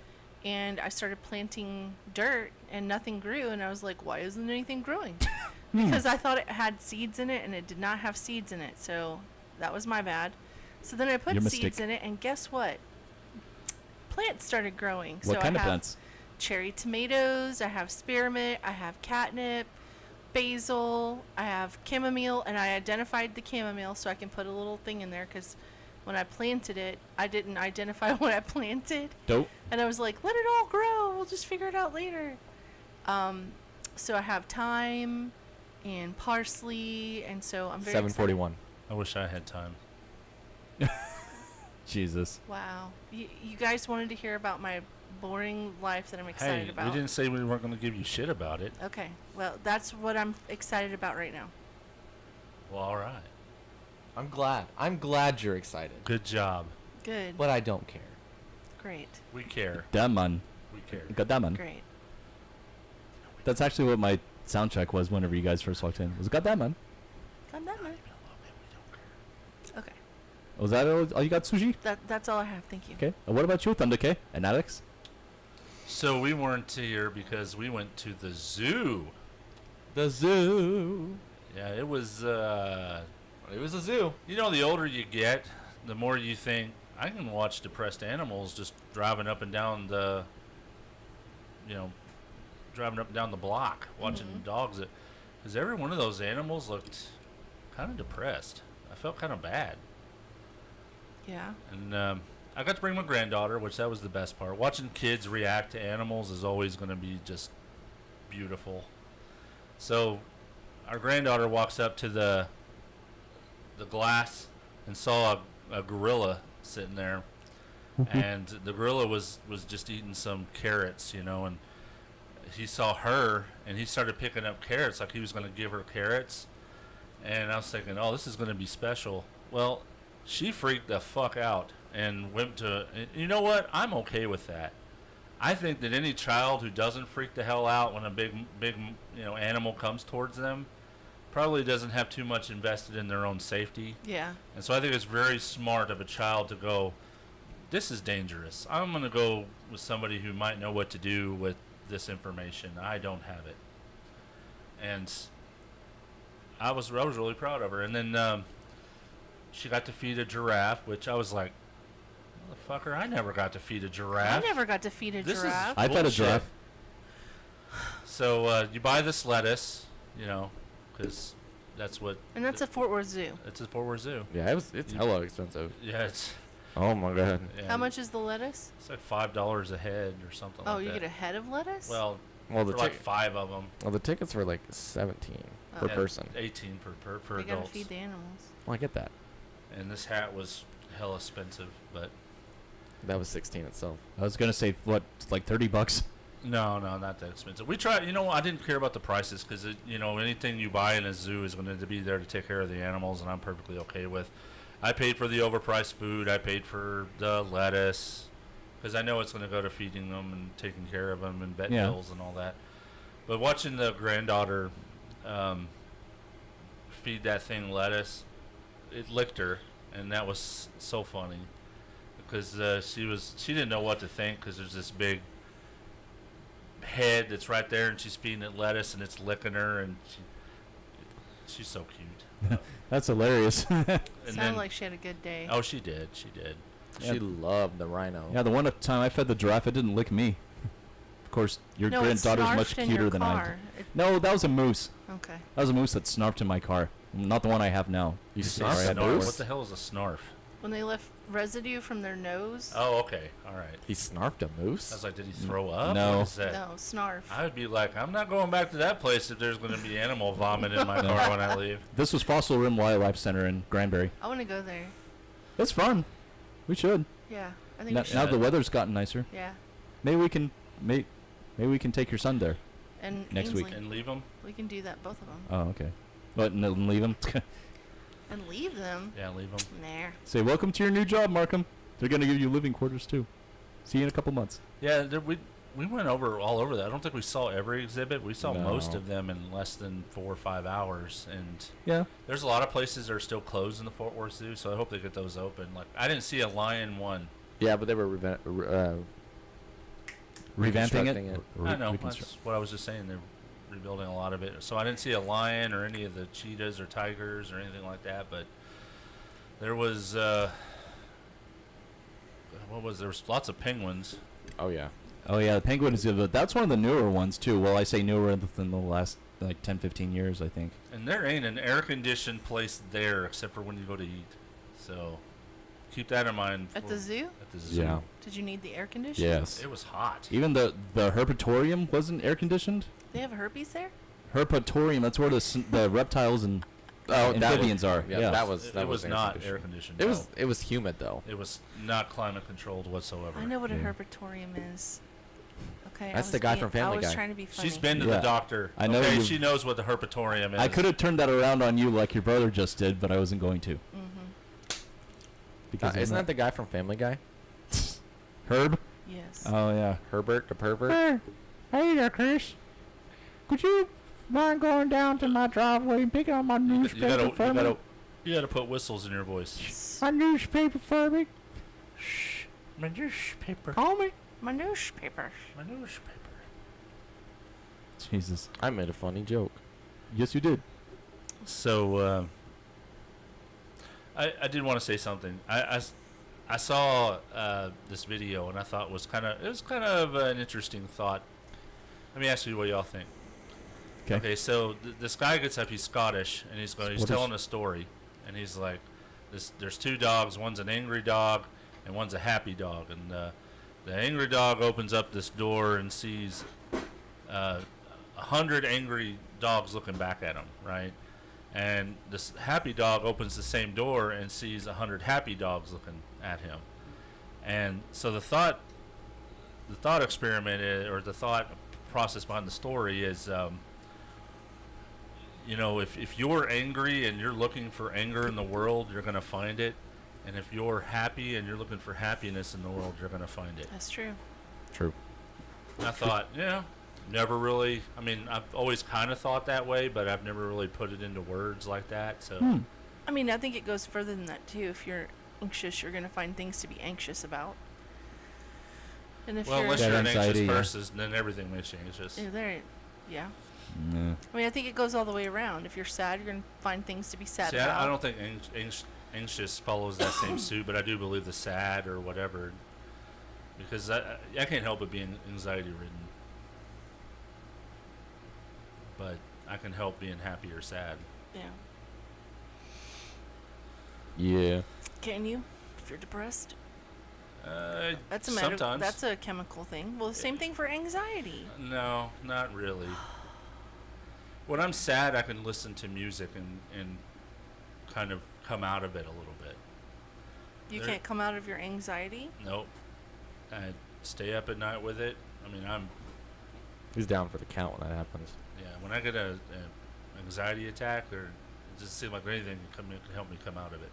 and I started planting dirt, and nothing grew, and I was like, why isn't anything growing? Because I thought it had seeds in it, and it did not have seeds in it, so that was my bad. So then I put Your seeds mistake. in it, and guess what? Plants started growing. What so kind I of have plants? Cherry tomatoes, I have spearmint, I have catnip, basil, I have chamomile, and I identified the chamomile so I can put a little thing in there, because when I planted it, I didn't identify what I planted. Dope. And I was like, let it all grow. We'll just figure it out later. So I have thyme and parsley, and so I'm very 7:41. I wish I had time. Jesus. Wow. You guys wanted to hear about my boring life that I'm excited Hey, about. we didn't say we weren't going to give you shit about it. Okay. Well, that's what I'm excited about right now. Well, all right. I'm glad you're excited. Good job. Good. But I don't care. Great. We care. Damn, man. We care. Got that, man. Great. That's actually what my sound check was whenever you guys first walked in. Was got that, man. Got that, man. Okay. Was that all you got, Sushi? That's all I have. Thank you. Okay. And what about you, Thunder K and Alex? So we weren't here because we went to the zoo. The zoo. Yeah, it was. It was a zoo. You know, the older you get, the more you think I can watch depressed animals just driving up and down the. Driving up and down the block, watching dogs. Because every one of those animals looked kind of depressed. I felt kind of bad. Yeah. And I got to bring my granddaughter, which that was the best part. Watching kids react to animals is always going to be just beautiful. So our granddaughter walks up to the glass and saw a gorilla sitting there. And the gorilla was just eating some carrots, and he saw her and he started picking up carrots like he was going to give her carrots. And I was thinking, oh, this is going to be special. Well, she freaked the fuck out and went to, you know what? I'm okay with that. I think that any child who doesn't freak the hell out when a big animal comes towards them probably doesn't have too much invested in their own safety. Yeah. And so I think it's very smart of a child to go, this is dangerous. I'm going to go with somebody who might know what to do with this information. I don't have it. And I was really proud of her. And then she got to feed a giraffe, which I was like, motherfucker, I never got to feed a giraffe. I never got to feed a giraffe. I fed a giraffe. So you buy this lettuce, because that's what. And that's at Fort Worth Zoo. It's a Fort Worth Zoo. Yeah, it's hella expensive. Yeah, it's. Oh my god. How much is the lettuce? It's like $5 a head or something. Oh, like you that. get a head of lettuce? Well, the for like 5 of them. Well, the tickets were like 17 per person. 18 per You adults. gotta feed the animals. Well, I get that. And this hat was hell expensive, but that was 16 itself. I was gonna say what, like $30. No, not that expensive. We tried. I didn't care about the prices because anything you buy in a zoo is going to be there to take care of the animals, and I'm perfectly okay with. I paid for the overpriced food. I paid for the lettuce because I know it's going to go to feeding them and taking care of them and vet bills and all that. But watching the granddaughter feed that thing lettuce, it licked her, and that was so funny because she didn't know what to think because there's this big head that's right there, and she's feeding it lettuce, and it's licking her, and she's so cute. That's hilarious. Sounded like she had a good day. Oh, she did. She loved the rhino. Yeah, the one time I fed the giraffe, it didn't lick me. Of course, your granddaughter's much cuter than I. No, that was a moose. Okay. That was a moose that snarfed in my car. Not the one I have now. You snarf? What the hell is a snarf? When they left residue from their nose. Oh, okay. All right. He snarfed a moose? I was like, did he throw up? No. What is that? No, snarf. I would be like, I'm not going back to that place if there's going to be animal vomit in my car when I leave. This was Fossil Rim Wildlife Center in Granbury. I want to go there. It's fun. We should. Yeah, I think we should. Now the weather's gotten nicer. Yeah. Maybe we can take your son there. And next Ainsley. week. And leave him? We can do that, both of them. Oh, okay. But and leave him. And leave them? Yeah, leave them. Nah. Say, welcome to your new job, Markham. They're going to give you living quarters, too. See you in a couple months. Yeah, we went all over that. I don't think we saw every exhibit. We saw most of them in less than 4 or 5 hours. And yeah, there's a lot of places that are still closed in the Fort Worth Zoo, so I hope they get those open. Like, I didn't see a lion one. Yeah, but they were revamping it. I know. That's what I was just saying. They're rebuilding a lot of it. So I didn't see a lion or any of the cheetahs or tigers or anything like that, but there was there was lots of penguins. Oh yeah, the penguin is good. That's one of the newer ones too. Well, I say newer than the last like 10-15 years, I think. And there ain't an air conditioned place there except for when you go to eat. So keep that in mind. At the zoo? At the zoo. Yeah. Did you need the air conditioning? Yes. It was hot. Even the herpetarium wasn't air conditioned. They have herpes there? Herpetarium. That's where the reptiles and amphibians are. Yeah, that was not air conditioned. It was humid though. It was not climate controlled whatsoever. I know what a herpetarium is. Okay. That's the guy from Family Guy. I was trying to be funny. She's been to the doctor. I know. Okay, she knows what the herpetarium is. I could have turned that around on you like your brother just did, but I wasn't going to. Because isn't that the guy from Family Guy? Herb? Yes. Oh yeah. Herbert the pervert. Hey there, Chris. Could you mind going down to my driveway and picking up my newspaper for me? You gotta put whistles in your voice. My newspaper for me. Shh. My newspaper. Call me. My newspaper. My newspaper. Jesus. I made a funny joke. Yes, you did. So I did want to say something. I saw this video and I thought it was kind of an interesting thought. Let me ask you what y'all think. Okay, so this guy gets up. He's Scottish, and he's telling a story, and he's like, there's two dogs. One's an angry dog, and one's a happy dog. And the angry dog opens up this door and sees 100 angry dogs looking back at him, right? And this happy dog opens the same door and sees 100 happy dogs looking at him. And so the thought experiment or the thought process behind the story is, if you're angry and you're looking for anger in the world, you're going to find it. And if you're happy and you're looking for happiness in the world, you're going to find it. That's true. True. And I thought, never really. I mean, I've always kind of thought that way, but I've never really put it into words like that. So, I mean, I think it goes further than that too. If you're anxious, you're going to find things to be anxious about. And if unless you're an anxious person, then everything makes you anxious. Yeah. I mean, I think it goes all the way around. If you're sad, you're going to find things to be sad about. I don't think anxious follows that same suit, but I do believe the sad or whatever, because I can't help but being anxiety-ridden. But I can help being happy or sad. Yeah. Yeah. Can you? If you're depressed? That's sometimes. That's a chemical thing. Well, the same thing for anxiety. No, not really. When I'm sad, I can listen to music and kind of come out of it a little bit. You can't come out of your anxiety? Nope. I stay up at night with it. I mean, He's down for the count when that happens. Yeah, when I get an anxiety attack, or it just seems like anything can help me come out of it.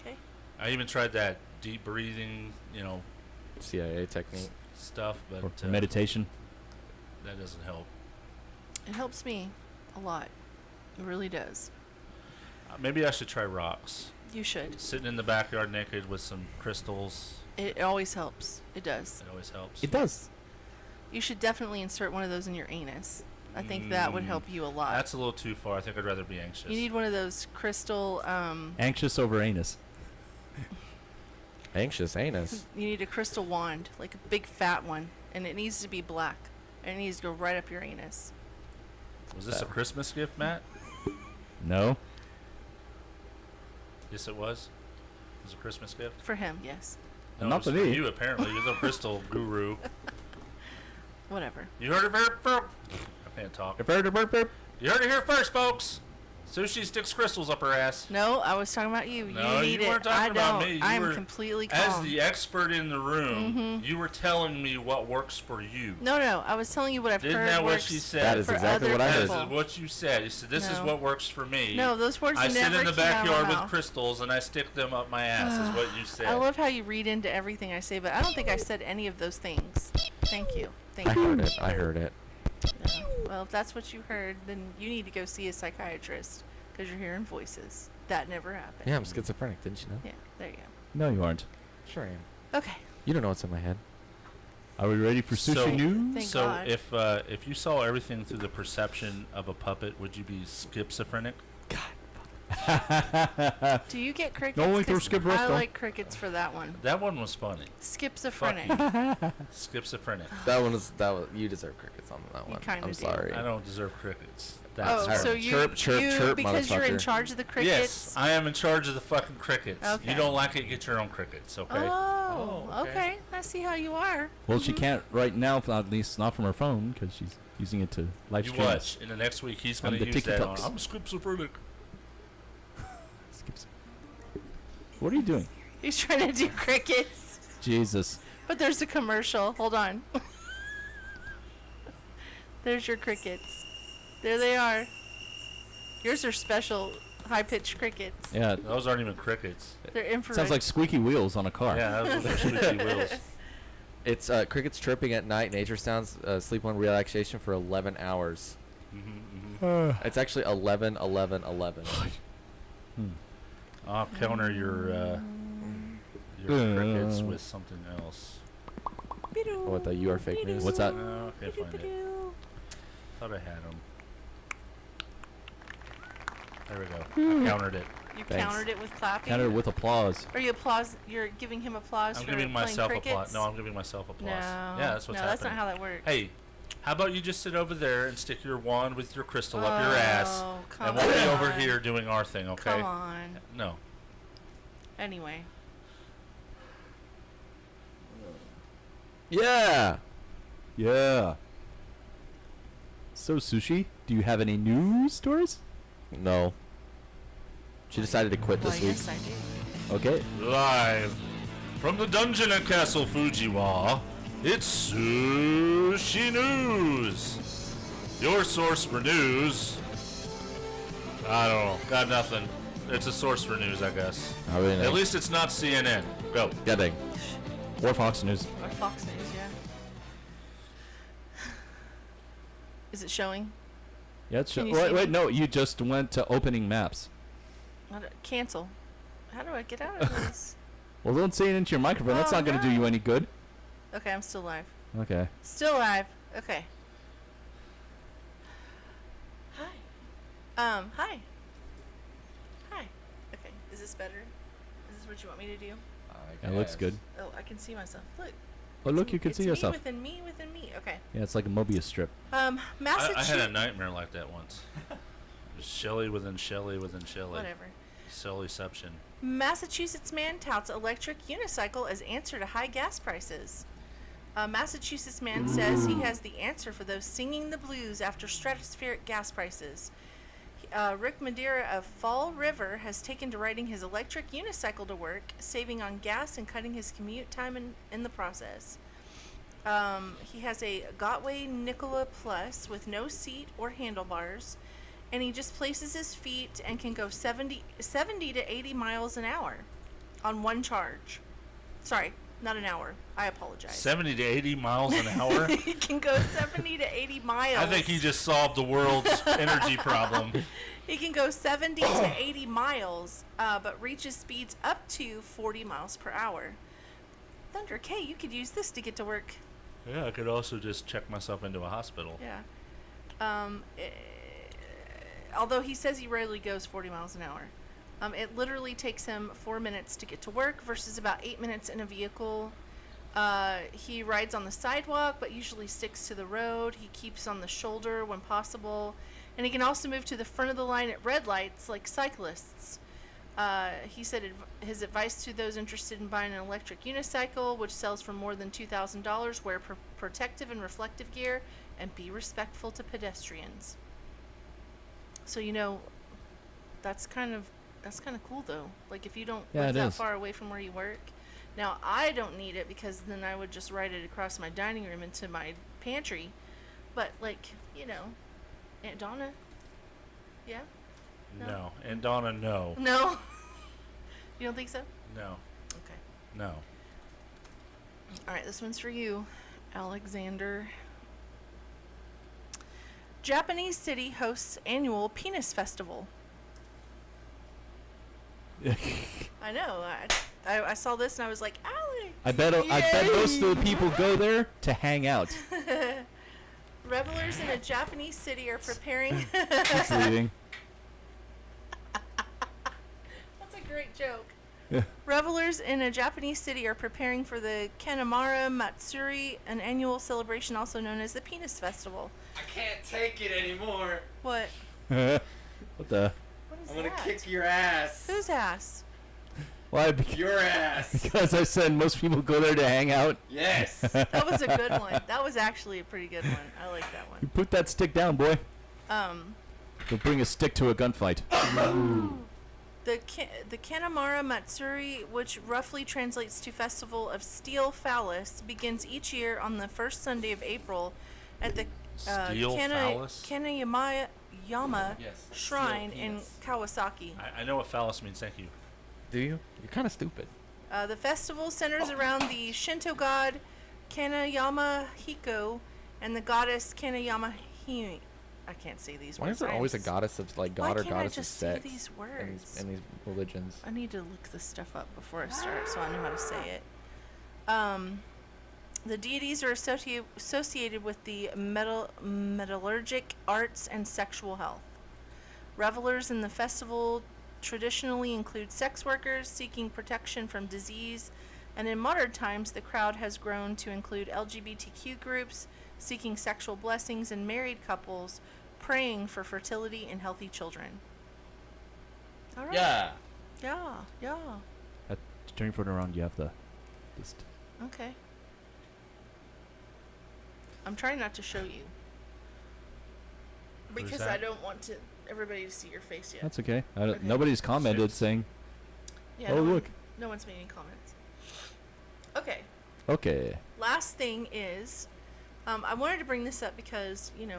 Okay. I even tried that deep breathing, CIA technique stuff, but or meditation. That doesn't help. It helps me a lot. It really does. Maybe I should try rocks. You should. Sitting in the backyard naked with some crystals. It always helps. It does. It always helps. It does. You should definitely insert one of those in your anus. I think that would help you a lot. That's a little too far. I think I'd rather be anxious. You need one of those crystal... Anxious over anus. Anxious anus? You need a crystal wand, like a big fat one. And it needs to be black. And it needs to go right up your anus. Was this a Christmas gift, Matt? No. Yes, it was. It was a Christmas gift? For him, yes. No, not for for me. you, apparently. You're the crystal guru. Whatever. You heard it first. I can't talk. You heard it here first, folks. Sushi sticks crystals up her ass. No, I was talking about you. No, you need you weren't talking about me. I'm completely calm. As the expert in the room, you were telling me what works for you. No, I was telling you what I've heard. Isn't that what works she said? That is exactly what I heard. That is what you said. You said, this is what works for me. No, those words I never sit in the came out of my backyard with mouth. crystals and I stick them up my ass, is what you said. I love how you read into everything I say, but I don't think I said any of those things. Thank you. Thank you. I heard it. Yeah. Well, if that's what you heard, then you need to go see a psychiatrist because you're hearing voices. That never happened. Yeah, I'm schizophrenic. Didn't you know? Yeah, there you go. No, you aren't. Sure I am. Okay. You don't know what's in my head. Are we ready for sushi news? Thank So God. if you saw everything through the perception of a puppet, would you be schizophrenic? Do you get crickets? No, only through 'Cause Skip I Resto. like crickets for that one. That one was funny. Schizophrenic. Schizophrenic. That was you deserve crickets on that one. kinda I'm do. sorry. I don't deserve crickets. Oh, so you, chirp, chirp, because you're in motherfucker. charge of the crickets? Yes, I am in charge of the fucking crickets. Okay. You don't like it, get your own crickets, okay? Oh, okay. I see how you are. Well, she can't right now, at least not from her phone, because she's using it to live You stream. watch. In the next week, he's going to the use that on. TikToks. I'm schizophrenic. What are you doing? He's trying to do crickets. Jesus. But there's a commercial. Hold on. There's your crickets. There they are. Yours are special high-pitched crickets. Yeah. Those aren't even crickets. They're infrared. Sounds like squeaky wheels on a car. Yeah, those are squeaky wheels. It's crickets chirping at night, nature sounds, sleep on relaxation for 11 hours. It's actually 11, 11, 11. I'll counter your crickets with something else. What the you are fake news? What's that? No, I can't find it. Thought I had them. There we go. I countered it. You Thanks. countered it with clapping? Countered it with applause. Or you applause? You're giving him applause I'm for giving playing myself crickets? applause. No, I'm giving myself applause. No. Yeah, that's what's no, that's happening. not how that works. Hey, how about you just sit over there and stick your wand with your crystal up your ass, come and we'll be over on. here doing our thing, okay? Come on. No. Anyway. Yeah. Yeah. So, Sushi, do you have any news stories? No. She decided to quit this week. Yes, I do. Okay. Live from the dungeon at Castle Fujiwa, it's Sushi News. Your source for news. I don't know. Got nothing. It's a source for news, I guess. I really know. At least it's not CNN. Go. Yeah, dang. Or Fox News. Or Fox News, yeah. Is it showing? Yeah, it's Can you wait, see wait, me? no, you just went to opening maps. Cancel. How do I get out of this? Well, don't say it into your microphone. That's Oh, not going to do you any good. Okay, I'm still live. Okay. Still live. Okay. Hi. Hi. Hi. Okay. Is this better? Is this what you want me to do? It looks good. Oh, I can see myself. Look. Oh, look, you can It's see yourself. within me, within me. Okay. Yeah, it's like a Mobius strip. Massachusetts. I had a nightmare like that once. It was Shelley within Shelley within Shelley. Whatever. Shelleyception. Massachusetts man touts electric unicycle as answer to high gas prices. A Massachusetts man says he has the answer for those singing the blues after stratospheric gas prices. Rick Madeira of Fall River has taken to riding his electric unicycle to work, saving on gas and cutting his commute time in the process. He has a Gotway Nikola Plus with no seat or handlebars, and he just places his feet and can go 70 to 80 miles an hour on one charge. Sorry, not an hour. I apologize. 70 to 80 miles an hour? He can go 70 to 80 miles. I think he just solved the world's energy problem. He can go 70 to 80 miles, but reaches speeds up to 40 miles per hour. Thunder K, you could use this to get to work. Yeah, I could also just check myself into a hospital. Yeah. Although he says he rarely goes 40 miles an hour. It literally takes him 4 minutes to get to work versus about 8 minutes in a vehicle. He rides on the sidewalk, but usually sticks to the road. He keeps on the shoulder when possible. And he can also move to the front of the line at red lights like cyclists. He said his advice to those interested in buying an electric unicycle, which sells for more than $2,000, wear protective and reflective gear and be respectful to pedestrians. So, you know, that's kind of cool though. Like if you don't live that far away from where you work. Now I don't need it because then I would just ride it across my dining room into my pantry. But like, you know, Aunt Donna. Yeah? No. Aunt Donna, no. No. You don't think so? No. Okay. No. All right, this one's for you, Alexander. Japanese city hosts annual penis festival. I know. I saw this and I was like, Alex. I bet most of the people go there to hang out. Revelers in a Japanese city are preparing. It's leaving. That's a great joke. Yeah. Revelers in a Japanese city are preparing for the Kanemaru Matsuri, an annual celebration also known as the Penis Festival. I can't take it anymore. What? What the? What is I'm gonna that? kick your ass. Whose ass? Why? Your ass. Because I said most people go there to hang out. Yes. That was a good one. That was actually a pretty good one. I like that You one. put that stick down, boy. You'll bring a stick to a gunfight. The Kanemaru Matsuri, which roughly translates to Festival of Steel Phallus, begins each year on the first Sunday of April at the Steel phallus? Kaneyama Yes, Shrine steel in penis. Kawasaki. I know what phallus means, thank you. Do you? You're kind of stupid. The festival centers around the Shinto god Kaneyama Hiko and the goddess Kaneyama Hime. I can't say these Why words. is there always a goddess of like Why god or can't I goddess of just say sex these words? in these religions? I need to look this stuff up before I start so I know how to say it. The deities are associated with the metallurgic arts and sexual health. Revelers in the festival traditionally include sex workers seeking protection from disease, and in modern times the crowd has grown to include LGBTQ groups seeking sexual blessings and married couples praying for fertility and healthy children. All right. Yeah. Yeah. Turn your phone around. You have the list. Okay. I'm trying not to show you because I don't want everybody to see your face yet. That's okay. Okay. Nobody's commented saying, Yeah, "Oh, look." No one's made any comments. Okay. Okay. Last thing is, I wanted to bring this up because, 7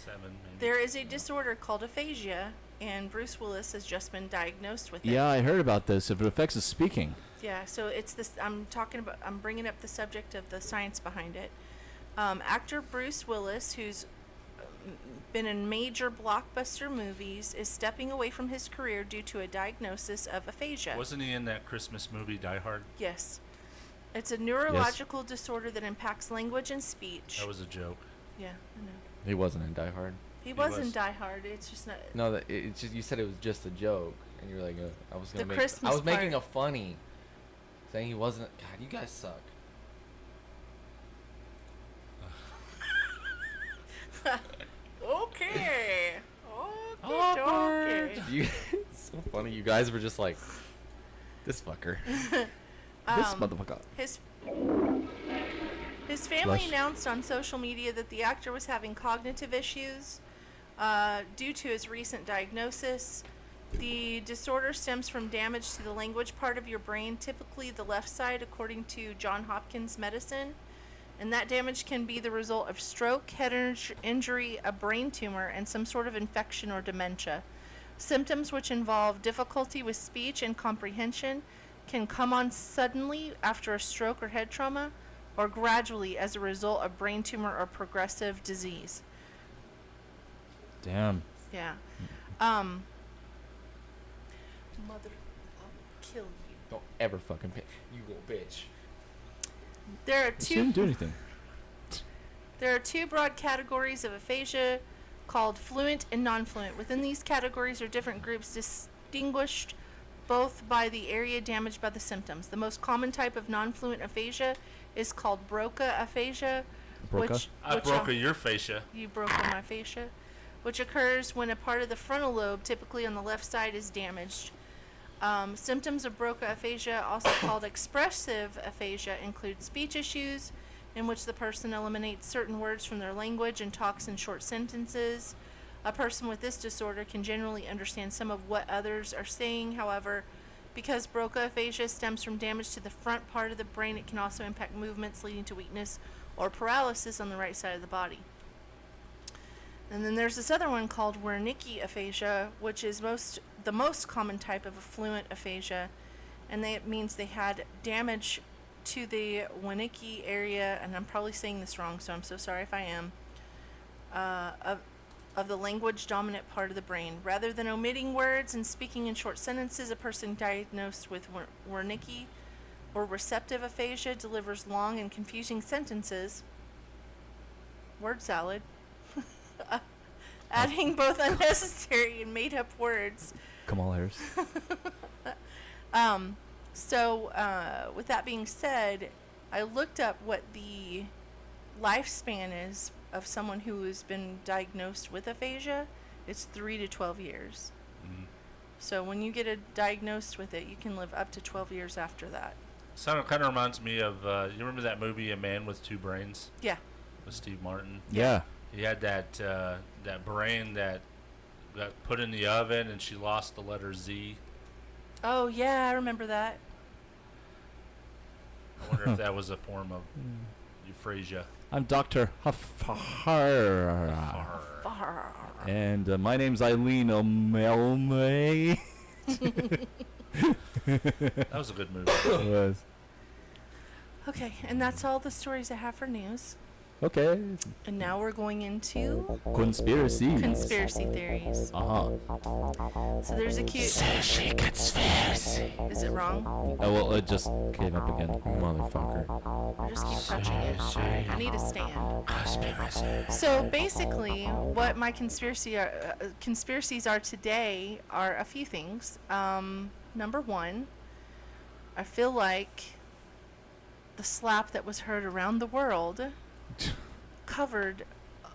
maybe. there is a disorder called aphasia, and Bruce Willis has just been diagnosed with it. Yeah, I heard about this. If it affects his speaking. Yeah, so it's this. I'm bringing up the subject of the science behind it. Actor Bruce Willis, who's been in major blockbuster movies, is stepping away from his career due to a diagnosis of aphasia. Wasn't he in that Christmas movie Die Hard? Yes. It's a neurological disorder that impacts language and speech. That was a joke. Yeah, I know. He wasn't in Die Hard. He was in Die Hard. It's just not. No, it's just you said it was just a joke, and you were like, I was gonna The make. Christmas I was making a part. funny, saying he wasn't. God, you guys suck. Okay. Awkward. It's so funny. You guys were just like, this fucker. This motherfucker. His family Flush. announced on social media that the actor was having cognitive issues due to his recent diagnosis. The disorder stems from damage to the language part of your brain, typically the left side, according to Johns Hopkins Medicine. And that damage can be the result of stroke, head injury, a brain tumor, and some sort of infection or dementia. Symptoms which involve difficulty with speech and comprehension can come on suddenly after a stroke or head trauma, or gradually as a result of brain tumor or progressive disease. Damn. Yeah. Mother, I'll kill you. Don't ever fucking pick. You little bitch. There are She didn't do anything. There are two broad categories of aphasia called fluent and non-fluent. Within these categories are different groups distinguished both by the area damaged by the symptoms. The most common type of non-fluent aphasia is called Broca aphasia. Broca? I broke your fascia. You broke my fascia. Which occurs when a part of the frontal lobe, typically on the left side, is damaged. Symptoms of Broca aphasia, also called expressive aphasia, include speech issues, in which the person eliminates certain words from their language and talks in short sentences. A person with this disorder can generally understand some of what others are saying. However, because Broca aphasia stems from damage to the front part of the brain, it can also impact movements, leading to weakness or paralysis on the right side of the body. And then there's this other one called Wernicke aphasia, which is the most common type of fluent aphasia, and it means they had damage to the Wernicke area, and I'm probably saying this wrong, so I'm so sorry if I am, of the language dominant part of the brain. Rather than omitting words and speaking in short sentences, a person diagnosed with Wernicke or receptive aphasia delivers long and confusing sentences. Word salad. Adding both unnecessary and made-up words. Kamal Harris. With that being said, I looked up what the lifespan is of someone who has been diagnosed with aphasia. It's 3 to 12 years. Mm-hmm. So when you get diagnosed with it, you can live up to 12 years after that. So kind of reminds me of, you remember that movie A Man with Two Brains? Yeah. With Steve Martin? Yeah. He had that brain that got put in the oven and she lost the letter Z. Oh, yeah, I remember that. I wonder if that was a form of euphrasia. I'm Dr. Huffar. And my name's Eileen O'Melmay. That was a good movie. It was. Okay, and that's all the stories I have for news. Okay. And now we're going into Conspiracies. conspiracy theories. Uh-huh. So there's a cute Sushi conspiracy. Is it wrong? Oh, well, it just came up again. Motherfucker. I just keep touching it. I need a stand. So basically, what my conspiracies are today are a few things. Number one, I feel like the slap that was heard around the world covered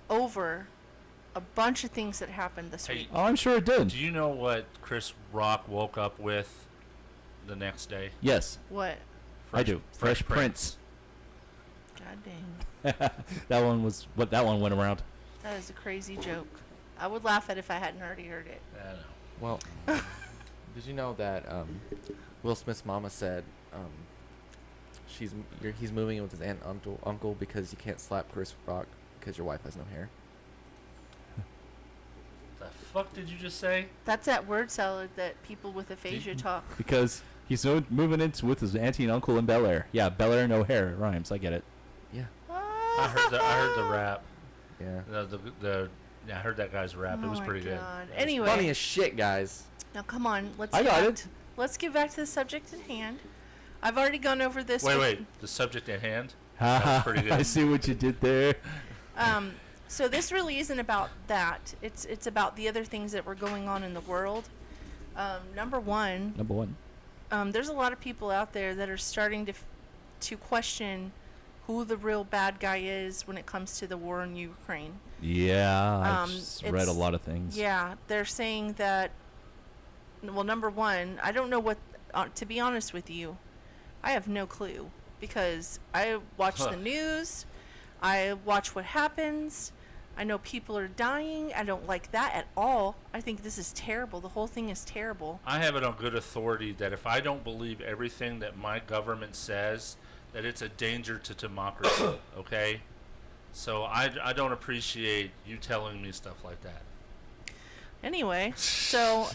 over a bunch of things that happened this week. Oh, I'm sure it did. Do you know what Chris Rock woke up with the next day? Yes. What? I do. Fresh Prince. God dang. That one went around. That is a crazy joke. I would laugh at it if I hadn't already heard it. I know. Well, did you know that Will Smith's mama said he's moving in with his aunt and uncle because you can't slap Chris Rock because your wife has no hair? The fuck did you just say? That's that word salad that people with aphasia talk. Because he's moving in with his auntie and uncle in Bel Air. Yeah, Bel Air, no hair. It rhymes. I get it. Yeah. I heard the rap. Yeah. I heard that guy's rap. It was pretty good. Anyway. Funny as shit, guys. Now come on, let's get back to the subject at hand. I've already gone over this. Wait. The subject at hand? That's pretty good. I see what you did there. So this really isn't about that. It's about the other things that were going on in the world. Number one. There's a lot of people out there that are starting to question who the real bad guy is when it comes to the war in Ukraine. Yeah, I've read a lot of things. Yeah, they're saying that. Well, number one, I don't know what. To be honest with you, I have no clue because I watch the news, I watch what happens. I know people are dying. I don't like that at all. I think this is terrible. The whole thing is terrible. I have it on good authority that if I don't believe everything that my government says, that it's a danger to democracy. Okay, so I don't appreciate you telling me stuff like that. Anyway, so.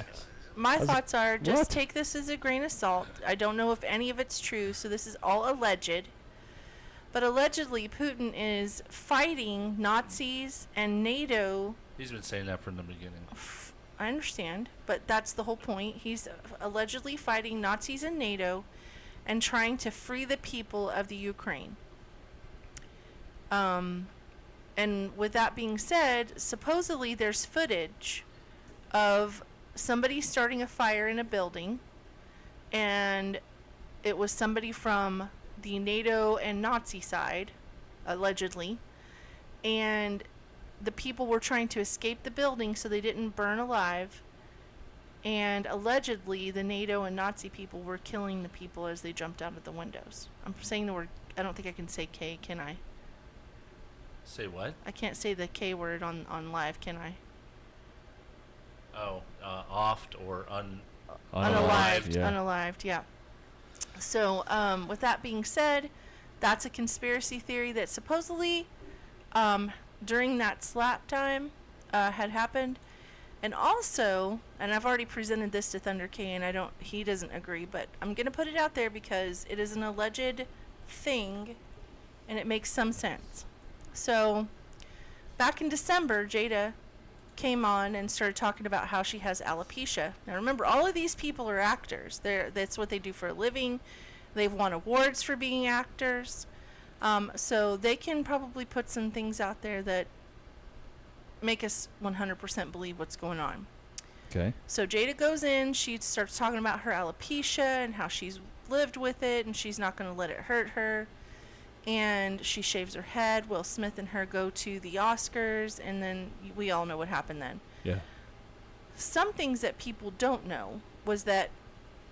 My thoughts are just take this as a grain of salt. I don't know if any of it's true, so this is all alleged. But allegedly, Putin is fighting Nazis and NATO. He's been saying that from the beginning. I understand, but that's the whole point. He's allegedly fighting Nazis and NATO and trying to free the people of the Ukraine. And with that being said, supposedly there's footage of somebody starting a fire in a building, and it was somebody from the NATO and Nazi side, allegedly, and the people were trying to escape the building so they didn't burn alive, and allegedly the NATO and Nazi people were killing the people as they jumped out of the windows. I'm saying the word, I don't think I can say K, can I? Say what? I can't say the K word on live, can I? Oh, offed or unalived. Yeah. Unalived, yeah. So, with that being said, that's a conspiracy theory that supposedly, during that slap time, had happened. And also, and I've already presented this to Thunder K, and he doesn't agree, but I'm gonna put it out there because it is an alleged thing, and it makes some sense. So, back in December, Jada came on and started talking about how she has alopecia. Now remember, all of these people are actors. That's what they do for a living. They've won awards for being actors. So they can probably put some things out there that make us 100% believe what's going on. Okay. So Jada goes in, she starts talking about her alopecia and how she's lived with it and she's not going to let it hurt her. And she shaves her head. Will Smith and her go to the Oscars, and then we all know what happened then. Yeah. Some things that people don't know was that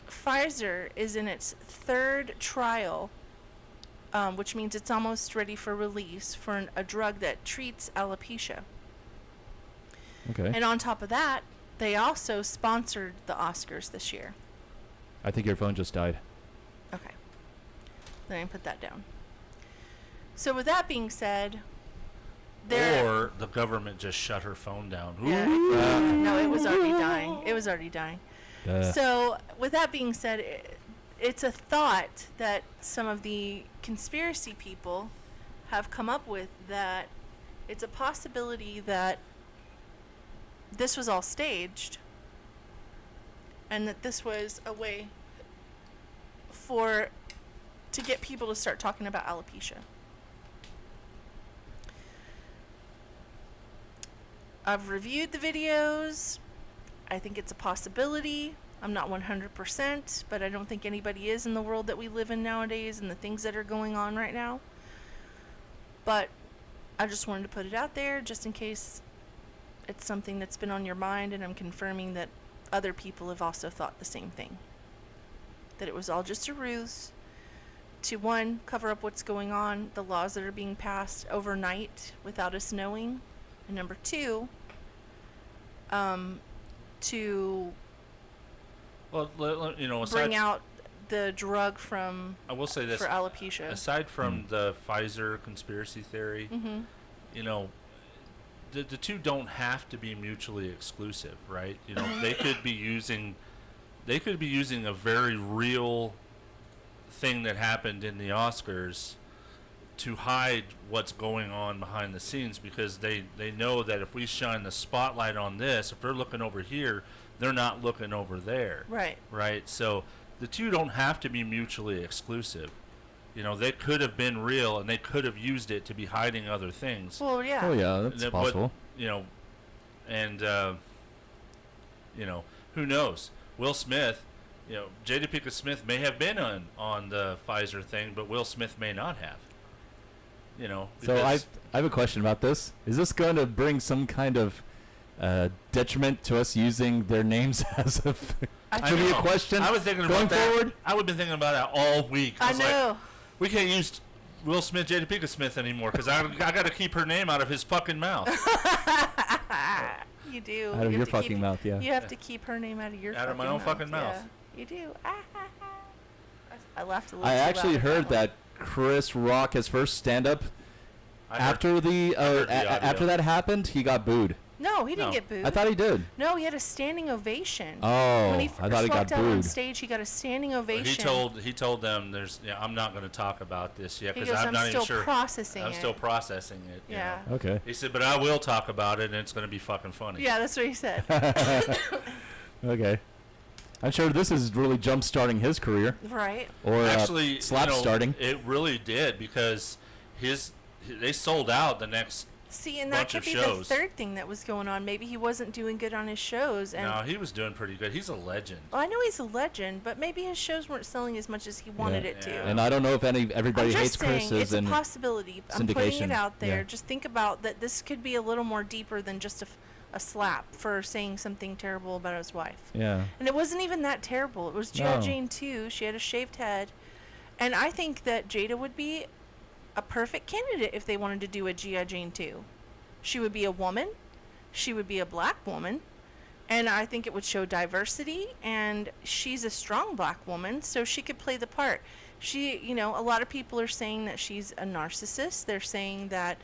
Pfizer is in its third trial, which means it's almost ready for release for a drug that treats alopecia. Okay. And on top of that, they also sponsored the Oscars this year. I think your phone just died. Okay. Then I put that down. So with that being said, or the government just shut her phone down. Yeah, no, it was already dying. It was already dying. So with that being said, it's a thought that some of the conspiracy people have come up with that it's a possibility that this was all staged and that this was a way to get people to start talking about alopecia. I've reviewed the videos. I think it's a possibility. I'm not 100%, but I don't think anybody is in the world that we live in nowadays and the things that are going on right now. But I just wanted to put it out there just in case it's something that's been on your mind, and I'm confirming that other people have also thought the same thing. That it was all just a ruse to, one, cover up what's going on, the laws that are being passed overnight without us knowing, and number two, to bring out the drug from, I will say this, for alopecia. Aside from the Pfizer conspiracy theory, the two don't have to be mutually exclusive, right? They could be using a very real thing that happened in the Oscars to hide what's going on behind the scenes, because they know that if we shine the spotlight on this, if they're looking over here, they're not looking over there. Right. So the two don't have to be mutually exclusive. They could have been real, and they could have used it to be hiding other things. Well, yeah. Oh yeah, that's possible. Who knows? Will Smith, Jada Pinkett Smith may have been on the Pfizer thing, but Will Smith may not have. So I have a question about this. Is this going to bring some kind of detriment to us using their names as a trivia question? I was thinking going about that. forward. I would have been thinking about that all week. I know. Like, we can't use Will Smith, Jada Pinkett Smith anymore because I got to keep her name out of his fucking mouth. You do. Out of your fucking mouth, yeah. You have to keep her name out of your out fucking of my own mouth. fucking mouth. Yeah, you do. I laughed a little. I too actually loud heard that that Chris Rock, his first stand-up, after that happened, he got booed. No, he didn't get booed. I thought he did. No, he had a standing ovation. Oh, when he I thought he got walked out on booed. stage, he got a standing ovation. He told them, I'm not going to talk about this yet He because goes, I'm not even still sure. processing I'm it. still processing it. Yeah. Okay. He said, but I will talk about it, and it's going to be fucking funny. Yeah, that's what he said. Okay. I'm sure this is really jump-starting his career. Right. Or actually, slap-starting. It really did, because they sold out the next See, and that could be the third thing that was going on. Maybe he wasn't doing good on his shows. And no, he was doing pretty good. He's a legend. Well, I know he's a legend, but maybe his shows weren't selling as much as he wanted it to. And I don't know if everybody hates Chris. It's a possibility. I'm putting it out there. Yeah. Just think about that. This could be a little more deeper than just a slap for saying something terrible about his wife. Yeah. And it wasn't even that terrible. It was G.I. Jane 2. She had a shaved head. And I think that Jada would be a perfect candidate if they wanted to do a G.I. Jane 2. She would be a woman. She would be a black woman. And I think it would show diversity. And she's a strong black woman, so she could play the part. A lot of people are saying that she's a narcissist. They're saying that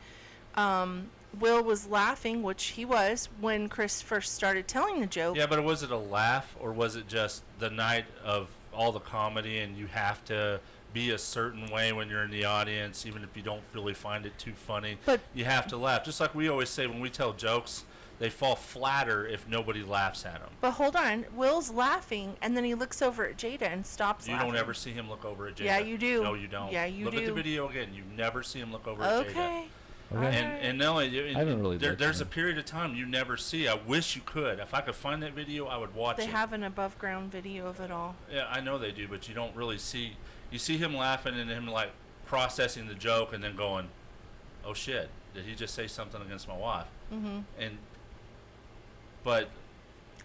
Will was laughing, which he was, when Chris first started telling the joke. Yeah, but was it a laugh, or was it just the night of all the comedy and you have to be a certain way when you're in the audience, even if you don't really find it too funny? But you have to laugh. Just like we always say when we tell jokes, they fall flatter if nobody laughs at them. But hold on, Will's laughing, and then he looks over at Jada and stops laughing. You don't ever see him look over at Jada. Yeah, you do. No, you don't. Yeah, you look do. Look at the video again. You never see him look over at Jada. Okay. And no, I haven't really there's a period of time you never see. I wish you could. If I could find that video, I would watch it. They have an above ground video of it all. Yeah, I know they do, but you don't really see. You see him laughing and him like processing the joke and then going, "Oh shit, did he just say something against my wife?" Mm-hmm. But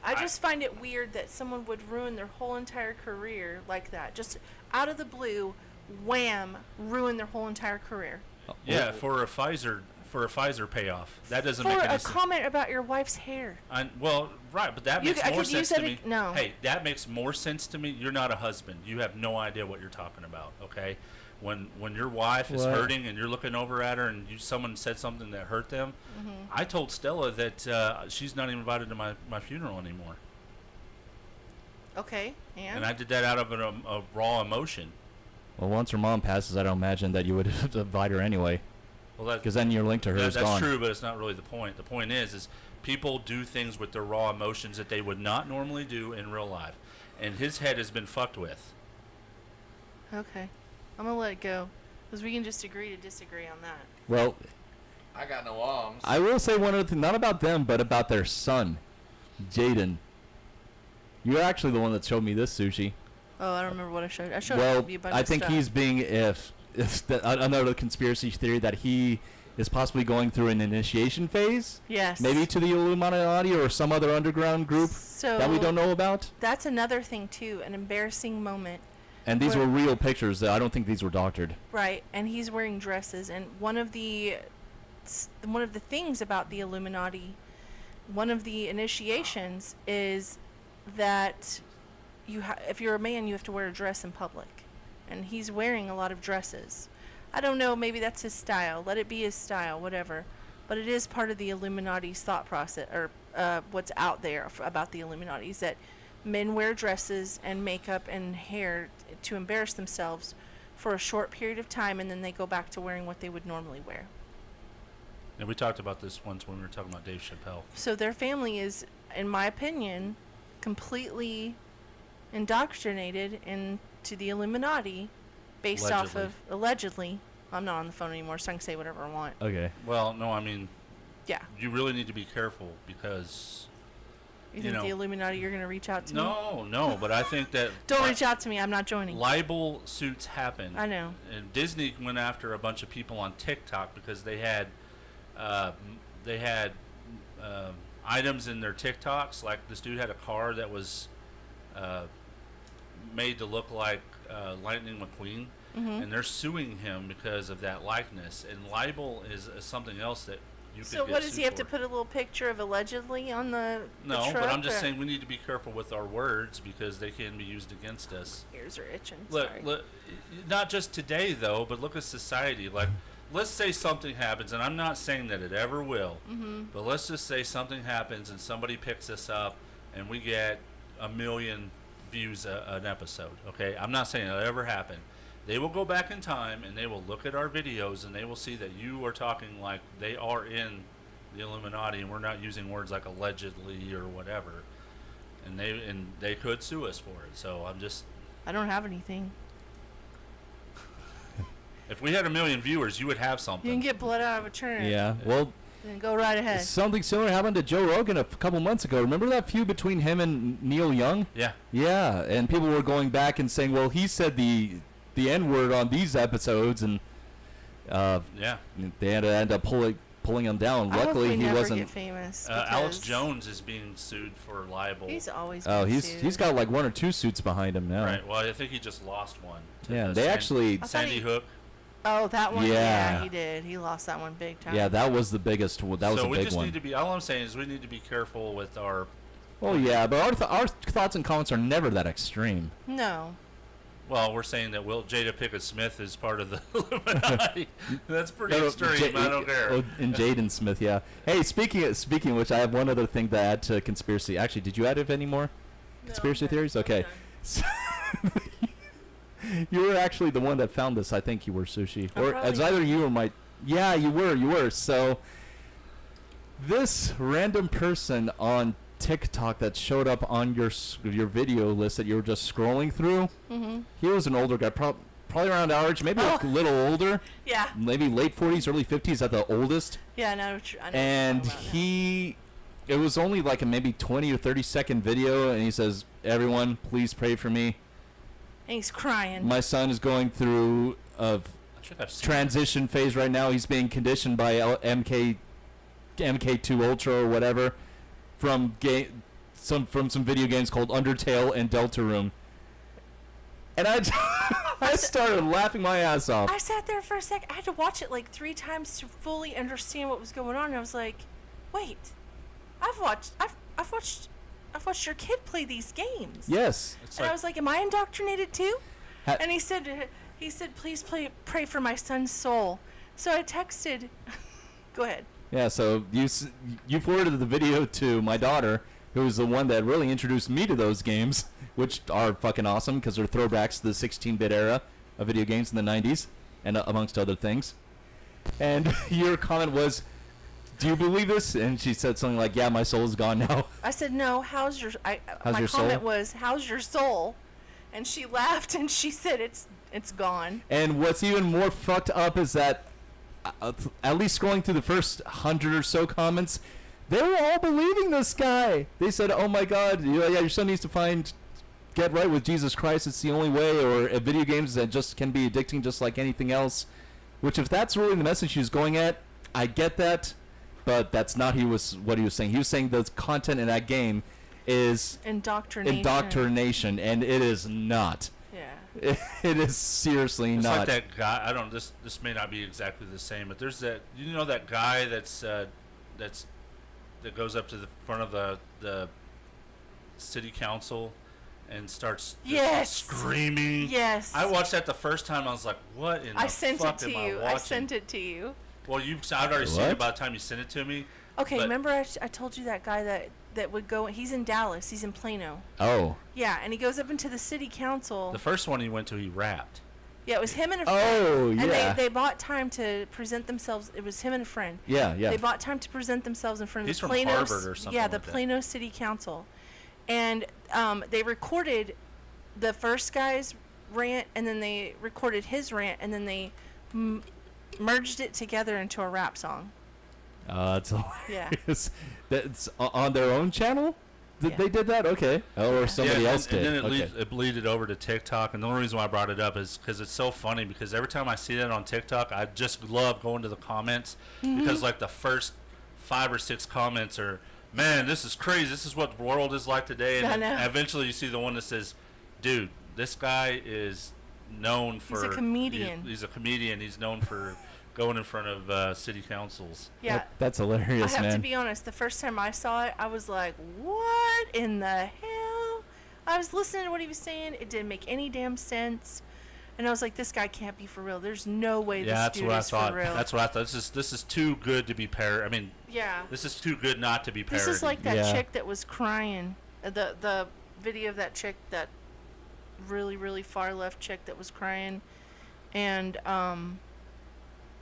I just find it weird that someone would ruin their whole entire career like that, just out of the blue, wham, ruin their whole entire career. Yeah, for a Pfizer payoff. That doesn't make any sense. For a comment about your wife's hair. Well, right, but that makes more sense to me. No. Hey, that makes more sense to me. You're not a husband. You have no idea what you're talking about, okay? When your wife is hurting and you're looking over at her and someone said something that hurt them, I told Stella that she's not even invited to my funeral anymore. Okay, and I did that out of a raw emotion. Well, once her mom passes, I don't imagine that you would invite her anyway. Well, because then your link to her is that's gone. true, but it's not really the point. The point is people do things with their raw emotions that they would not normally do in real life, and his head has been fucked with. Okay. I'm going to let it go. Because we can just agree to disagree on that. Well, I got no arms. I will say one other thing, not about them, but about their son, Jaden. You're actually the one that showed me this, Sushi. Oh, I don't remember what I showed. I showed you a bunch I of think stuff. he's being another conspiracy theory that he is possibly going through an initiation phase. Yes. Maybe to the Illuminati or some other underground group that we don't know about. That's another thing, too. An embarrassing moment. And these were real pictures. I don't think these were doctored. Right, and he's wearing dresses. And one of the things about the Illuminati, one of the initiations is that if you're a man, you have to wear a dress in public. And he's wearing a lot of dresses. I don't know, maybe that's his style. Let it be his style, whatever. But it is part of the Illuminati's thought process, or what's out there about the Illuminati, is that men wear dresses and makeup and hair to embarrass themselves for a short period of time, and then they go back to wearing what they would normally wear. And we talked about this once when we were talking about Dave Chappelle. So their family is, in my opinion, completely indoctrinated into the Illuminati based off of, allegedly, I'm not on the phone anymore, so I can say whatever I want. Okay. Well, no, I mean, yeah, you really need to be careful because you think the Illuminati, you're going to reach out to me? No, but I think that don't reach out to me. I'm not joining. Libel suits happen. I know. And Disney went after a bunch of people on TikTok because they had items in their TikToks. Like this dude had a car that was made to look like Lightning McQueen, and they're suing him because of that likeness. And libel is something else that you so what does he have to put a little picture of allegedly on the No, the truck, but I'm just or? saying we need to be careful with our words because they can be used against us. Ears are itching. Look, not just today though, but look at society. Like, let's say something happens, and I'm not saying that it ever will, but let's just say something happens and somebody picks us up and we get 1 million views an episode. Okay, I'm not saying it'll ever happen. They will go back in time and they will look at our videos and they will see that you are talking like they are in the Illuminati and we're not using words like allegedly or whatever, and they could sue us for it. So I don't have anything. If we had 1 million viewers, you would have something. You can get blood out of a turnip. Yeah, well, then go right ahead. something similar happened to Joe Rogan a couple months ago. Remember that feud between him and Neil Young? Yeah. Yeah, and people were going back and saying, well, he said the N-word on these episodes, and they had to end up pulling him down. Luckily, he wasn't. Get famous Alex Jones is being sued for libel. He's always he's got like 1 or 2 suits behind him now. Right. Well, I think he just lost one. Yeah, they actually Sandy Hook. Oh, that one. Yeah. He did. He lost that one big time. Yeah, that was the biggest. That was a big one. So we just need to be. All I'm saying is we need to be careful with our. Well, yeah, but our thoughts and comments are never that extreme. No. Well, we're saying that Jada Pinkett Smith is part of the Illuminati. That's pretty extreme. I don't care. Oh, and Jaden Smith, yeah. Hey, speaking of which, I have one other thing to add to conspiracy. Actually, did you add any more conspiracy theories? Okay. You were actually the one that found this. I think you were, Sushi, or as either you or my. Yeah, you were. So this random person on TikTok that showed up on your video list that you were just scrolling through. He was an older guy, probably around our age, maybe a little older. Yeah. Maybe late 40s, early 50s at the oldest. Yeah, I know and it was only like a maybe 20 or 30-second video, and he says, "Everyone, please pray for me." And he's crying. My son is going through a transition phase right now. He's being conditioned by MK2 Ultra or whatever from some video games called Undertale and Deltarune. And I started laughing my ass off. I sat there for a second. I had to watch it like 3 times to fully understand what was going on. And I was like, "Wait, I've watched your kid play these games." Yes. And I was like, "Am I indoctrinated too?" And he said, "Please pray for my son's soul." So I texted. Go ahead. Yeah. So you forwarded the video to my daughter, who was the one that really introduced me to those games, which are fucking awesome because they're throwbacks to the 16-bit era of video games in the 90s, and amongst other things. And your comment was, "Do you believe this?" And she said something like, "Yeah, my soul is gone now." I said, "No, how's your How's my your comment soul? was, "How's your soul?" And she laughed and she said, "It's gone." And what's even more fucked up is that, at least scrolling through the first 100 or so comments, they were all believing this guy. They said, "Oh my God, yeah, your son needs to get right with Jesus Christ. It's the only way." Or video games that just can be addicting, just like anything else. Which, if that's really the message he was going at, I get that, but that's not what he was saying. He was saying the content in that game is indoctrination, and it is not. Yeah. It is seriously it's not. like that guy. This may not be exactly the same, but there's that. You know that guy that goes up to the front of the city council and starts screaming. Yes. I watched that the first time. I was like, "What in the fuck am I watching?" I sent it to you. Well, I'd already seen it by the time you sent it to me. Okay, remember I told you that guy that would go. He's in Dallas. He's in Plano. Oh. Yeah, and he goes up into the city council. The first one he went to, he rapped. Yeah, it was him and a friend. Oh, yeah. And they bought time to present themselves. It was him and a friend. Yeah, yeah. They bought time to present themselves in front of He's the from Plano. Harvard or something Yeah, the like that. Plano City Council, and they recorded the first guy's rant, and then they recorded his rant, and then they merged it together into a rap song. It's Yeah. hilarious. That's on their own channel? They did that? Okay. Or somebody else did. And then Okay. it bleeded over to TikTok. And the only reason why I brought it up is because it's so funny. Because every time I see that on TikTok, I just love going to the comments. Because like the first 5 or 6 comments are, "Man, this is crazy. This is what the world is like today." And I then know. eventually you see the one that says, "Dude, this guy is known for." He's a comedian. He's a comedian. He's known for going in front of city councils. Yeah. That's hilarious, I have man. to be honest. The first time I saw it, I was like, "What in the hell?" I was listening to what he was saying. It didn't make any damn sense, and I was like, "This guy can't be for real. There's no way this dude is for real." That's what I thought. This is too good to be I mean, Yeah. this is too good not to be parodied. This is like that chick that was crying. The video of that chick, that really, really far left chick that was crying, and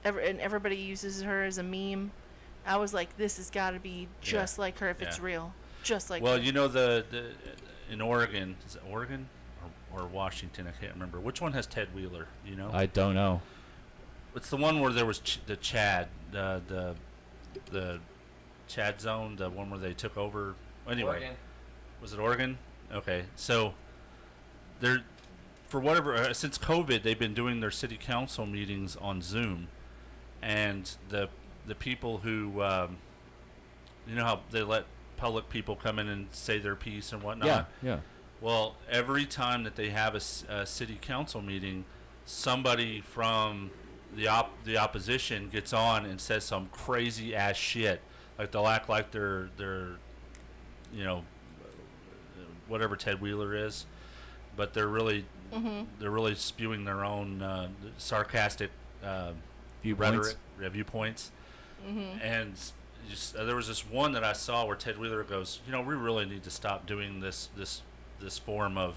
everybody uses her as a meme. I was like, this has got to be just like her if it's real. Just like Well, her. you know the in Oregon, is it Oregon or Washington? I can't remember. Which one has Ted Wheeler? You know? I don't know. It's the one where there was the Chad, the Chad zone, the one where they took over. Anyway, Oregon. Was it Oregon? Okay, so they're for whatever since COVID, they've been doing their city council meetings on Zoom, and the people who you know how they let public people come in and say their piece and whatnot. Yeah, yeah. Well, every time that they have a city council meeting, somebody from the opposition gets on and says some crazy ass shit. Like they'll act like they're you know, whatever Ted Wheeler is, but they're really spewing their own sarcastic Viewpoints. viewpoints. And there was this one that I saw where Ted Wheeler goes, "You know, we really need to stop doing this form of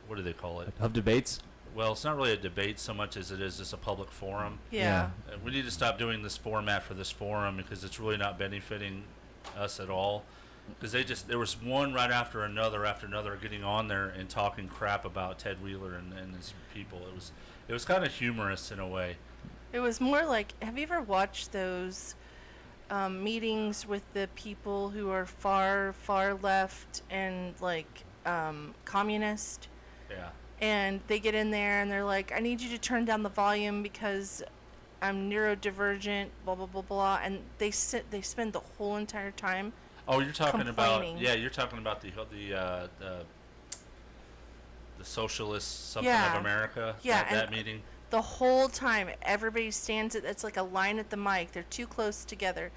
what do they call it? Of debates? Well, it's not really a debate so much as it is just a public forum. Yeah. We need to stop doing this format for this forum because it's really not benefiting us at all. Because there was one right after another getting on there and talking crap about Ted Wheeler and his people. It was kind of humorous in a way. It was more like, have you ever watched those meetings with the people who are far left and like communist? Yeah. And they get in there and they're like, "I need you to turn down the volume because I'm neurodivergent, blah blah blah blah," and they spend the whole entire time. Oh, you're talking complaining. you're talking about the socialist something of America. Yeah, that meeting. The whole time, everybody stands. It's like a line at the mic. They're too close together.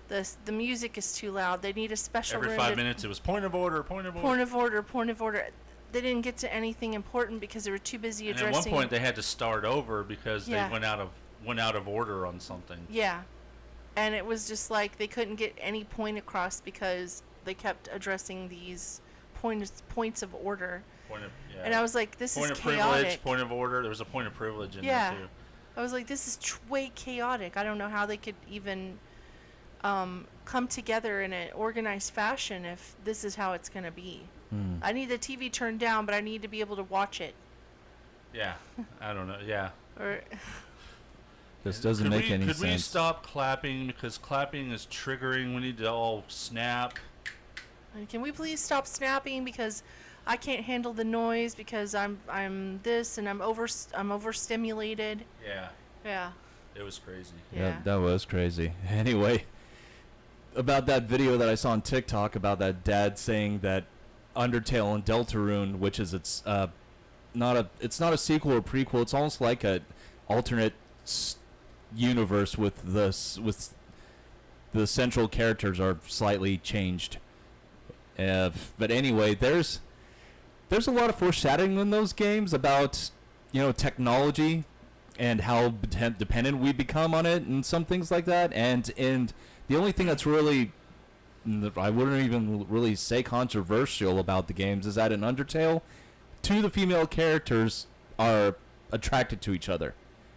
The music is too loud. They need a special Every room 5 minutes, it was point of order, point of order. Point of order. They didn't get to anything important because they were too busy And addressing. at one point, they had to start over because they went out of order on something. Yeah, and it was just like they couldn't get any point across because they kept addressing these points of order. And I was like, this point is of chaotic. privilege, point of order. There was a point of privilege in there too. I was like, this is way chaotic. I don't know how they could even come together in an organized fashion if this is how it's going to be. I need the TV turned down, but I need to be able to watch it. Yeah, I don't know. Yeah. Or this doesn't make any sense. Could we stop clapping because clapping is triggering? We need to all snap. Can we please stop snapping because I can't handle the noise because I'm this and I'm overstimulated. Yeah. Yeah. It was crazy. Yeah, that was crazy. Anyway, about that video that I saw on TikTok about that dad saying that Undertale and Deltarune, which is it's not a sequel or prequel. It's almost like a alternate universe with the central characters are slightly changed. But anyway, there's a lot of foreshadowing in those games about technology and how dependent we become on it and some things like that. And the only thing that's really, I wouldn't even really say controversial about the games is that in Undertale, two of the female characters are attracted to each other.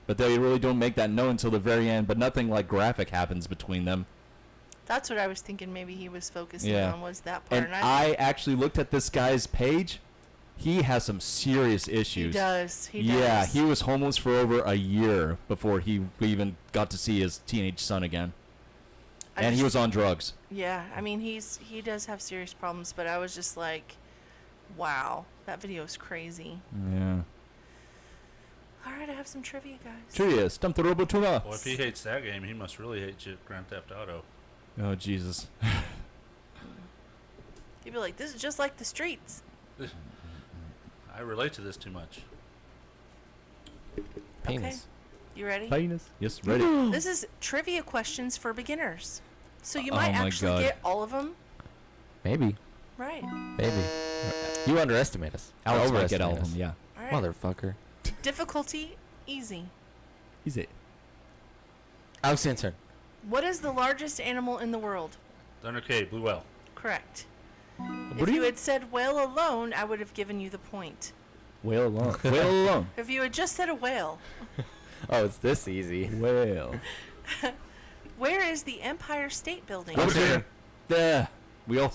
But they really don't make that known until the very end, but nothing like graphic happens between them. That's what I was thinking maybe he was focusing on, was that part. And I actually looked at this guy's page. He has some serious issues. He does. Yeah, he was homeless for over a year before he even got to see his teenage son again. And he was on drugs. Yeah, I mean, he does have serious problems, but I was just like, wow, that video is crazy. Yeah. All right, I have some trivia, guys. Trivia, Stump the Robotuna. Well, if he hates that game, he must really hate Grand Theft Auto. Oh, Jesus. He'd be like, this is just like the streets. I relate to this too much. Penis. Okay. You ready? Penis. Yes, ready. This is trivia questions for beginners. So you Oh might my actually God. get all of them Maybe. right. Maybe. You underestimate us. Alex Or might get all overestimate of them, us. yeah. All right. Motherfucker. Difficulty, easy. Easy. Alex answer. What is the largest animal in the world? Thunder K, Blue Whale. Correct. What If do you had said whale alone, I would have given you the point. Whale alone. Whale alone. If you had just said a whale. Oh, it's this easy. Whale. Where is the Empire State Building? Yeah. We all.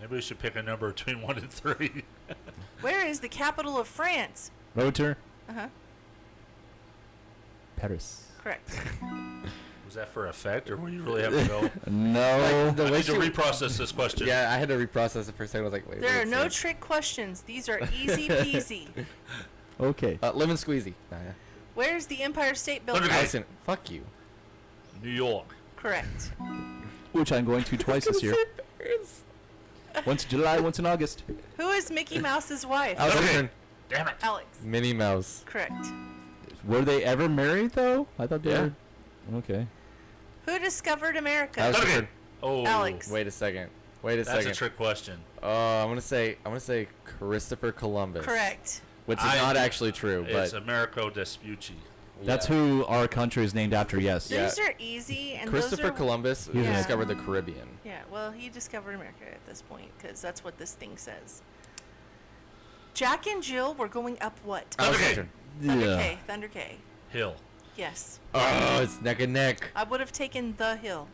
Maybe we should pick a number between 1 and 3. Where is the capital of France? Rotor. Uh-huh. Paris. Correct. Was that for effect, or were you really having to go? No. Like, the I way need to she- reprocess this question. Yeah, I had to reprocess it for a second. I was like, wait. There are wait, no wait. trick questions. These are easy peasy. Okay. Lemon squeezy. Nah, yeah. Where is the Empire State Building? Allison, fuck you. New York. Correct. Which I'm going to twice this year. Once in July, once in August. Who is Mickey Mouse's wife? Allison. Damn it. Alex. Minnie Mouse. Correct. Were they ever married, though? I thought they Yeah. were. Okay. Who discovered America? Allison. Oh. Alex. Wait a second. Wait a That's second. a trick question. I'm gonna say Christopher Columbus. Correct. Which is not actually true, It's but Americo Vespucci. That's who our country is named after, yes. These are easy, and Christopher those are, Columbus Yeah. discovered the Caribbean. Yeah, well, he discovered America at this point, because that's what this thing says. Jack and Jill were going up what? Alex Okay. answered. Thunder Yeah. K. Thunder K. Hill. Yes. Oh, it's neck and neck. I would have taken the hill,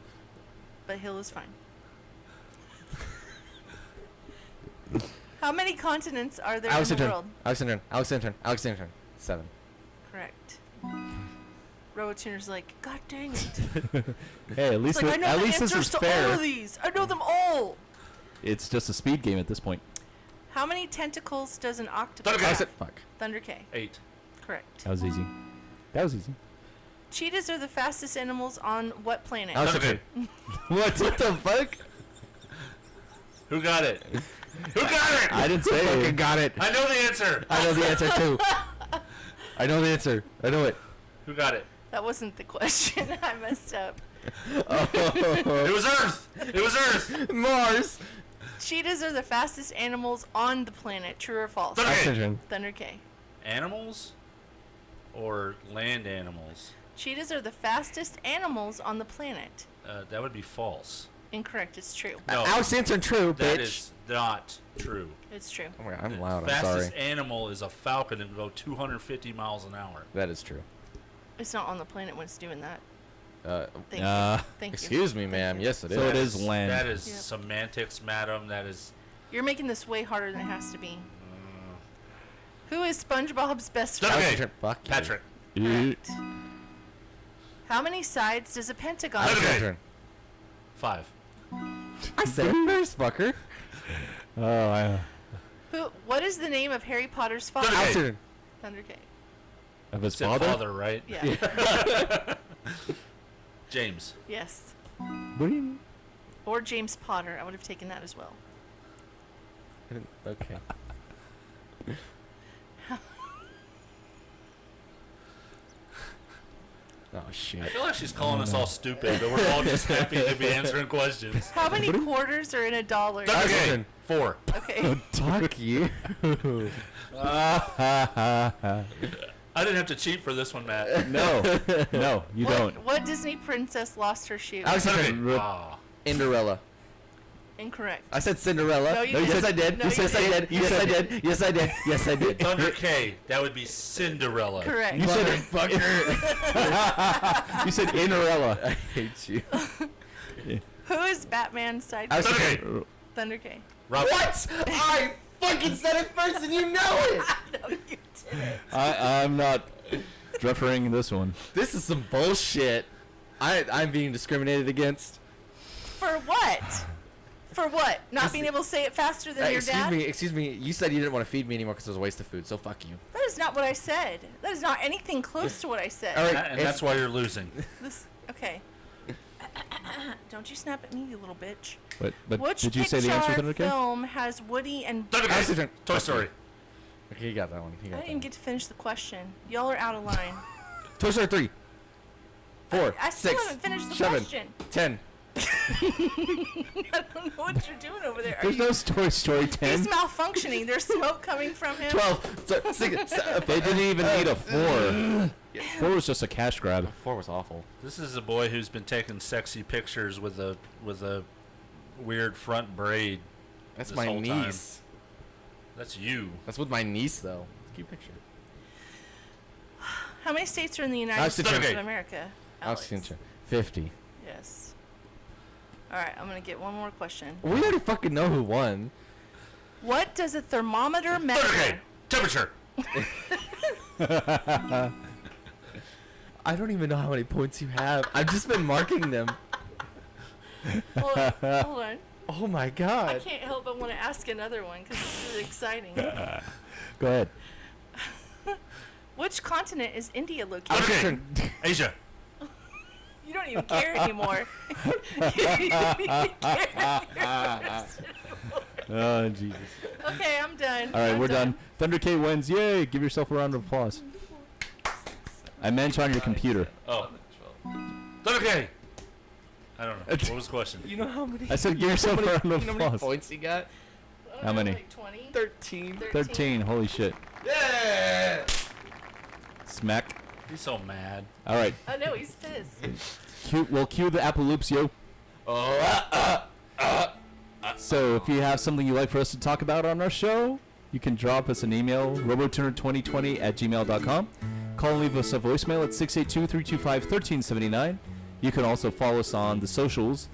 but hill is fine. How many continents are there in the world? Alex answered. 7. Correct. Robotuner's like, God dang it. Hey, at It's least like, I know at the least this answers is to fair. all of these. I know them all. It's just a speed game at this point. How many tentacles does an octopus Thunder have? K. Fuck. Thunder K. 8. Correct. That was easy. That was easy. Cheetahs are the fastest animals on what planet? Alex Thunder answered. K. What the fuck? Who got it? Who got it? I didn't say Fucking it. got it. I know the answer. I know the answer too. I know the answer. I know it. Who got it? That wasn't the question. I messed up. It was Earth. It was Earth. Mars. Cheetahs are the fastest animals on the planet. True or false? Thunder Alex K. answered. Thunder K. Animals or land animals? Cheetahs are the fastest animals on the planet. That would be false. Incorrect. It's true. No, Alex answered true, that bitch. is not True. It's true. Oh my God, I'm loud. I'm Fastest sorry. animal is a falcon and go 250 miles an hour. That is true. It's not on the planet when it's doing that. Thank you. Thank you. Excuse me, ma'am. Yes, it is. So it is land. That is semantics, madam. That is. You're making this way harder than it has to be. Who is SpongeBob's best friend? Okay. Fuck you. Patrick. Correct. How many sides does a pentagon have? Okay. 5. I said it first, fucker. Oh, What is the name of Harry Potter's father? Thunder. Thunder K. of his Said father? father, right? Yeah. James. Yes. What do you? Or James Potter. I would have taken that as well. Okay. Oh shit. I feel like she's calling us all stupid, but we're all just happy to be answering questions. How many quarters are in a dollar? Okay. 4. Okay. Fuck you. I didn't have to cheat for this one, Matt. No, no, you don't. What Disney princess lost her shoe? Cinderella. Incorrect. I said Cinderella. No, you yes, didn't. I did. No, yes, you I did. didn't. Yes, I did. Yes, I did. Yes, I did. Thunder K. That would be Cinderella. Correct. You said Fucker. You said Inarella. I hate you. Who is Batman's sidekick? Thunder K. Thunder K. What? I fucking said it first and you know it. No, you didn't. I'm not referring this one. This is some bullshit. I'm being discriminated against. For what? For what? Not being able to say it faster than your dad? Excuse me. You said you didn't want to feed me anymore because it was a waste of food. So fuck you. That is not what I said. That is not anything close to what I said. All right, And that's why you're losing. Okay. Don't you snap at me, you little bitch. But Which did you say the answer, Pixar Thunder K? film has Woody and... Thunder K. Toy Story. Okay, you got that one. I didn't even get to finish the question. Y'all are out of line. Toy Story 3, 4, I still 6, haven't finished the 7, question. 10. I don't know what you're doing over there. There's no Toy Story 10. He's malfunctioning. There's smoke coming from him. 12. They didn't even need a 4. 4 was just a cash grab. 4 was awful. This is a boy who's been taking sexy pictures with a weird front braid. That's this my whole niece. Time. That's you. That's with my niece, though. Keep picture. How many states are in the United States of America? Alex. 50. Yes. All right, I'm going to get one more question. We already fucking know who won. What does a thermometer measure? Temperature. I don't even know how many points you have. I've just been marking them. Hold on. Oh my I god. can't help but want to ask another one because it's really exciting. Go ahead. Which continent is India located? Okay. Asia. You don't even care anymore. You don't even care. Oh, Jesus. Okay, I'm done. All right, I'm we're done. Thunder K wins. Yay! Give yourself a round of applause. I meant on your computer. Oh. Thunder K. I don't know. What was the question? You know how many? I said give yourself a round of You know how many applause. points you got? How many? Like 20? 13. 13. Holy shit. Yeah. Smack. He's so mad. All right. Oh no, he's pissed. We'll cue the Apple Loops, yo. So if you have something you'd like for us to talk about on our show, you can drop us an email, robotuner2020@gmail.com. Call and leave us a voicemail at 682-325-1379. You can also follow us on the socials,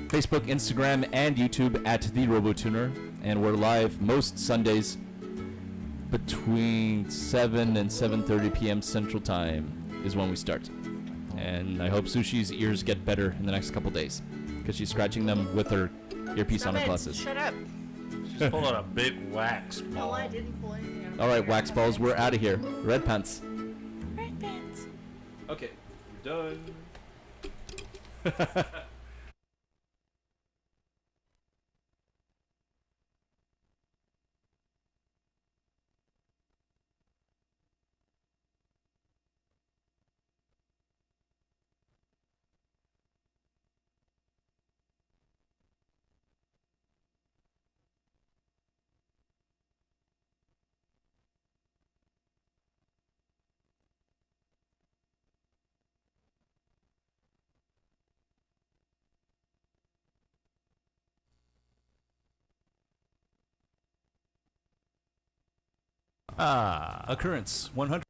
Facebook, Instagram, and YouTube at The RoboTuner. And we're live most Sundays between 7 and 7:30 p.m. Central Time is when we start. And I hope Sushi's ears get better in the next couple days because she's scratching them with her earpiece on her glasses. Shut up. She's pulling a big wax No, ball. I didn't pull anything out of All my right, hair. wax balls, we're out of here. Red pants. Red pants. Okay, we're done. Occurrence 100.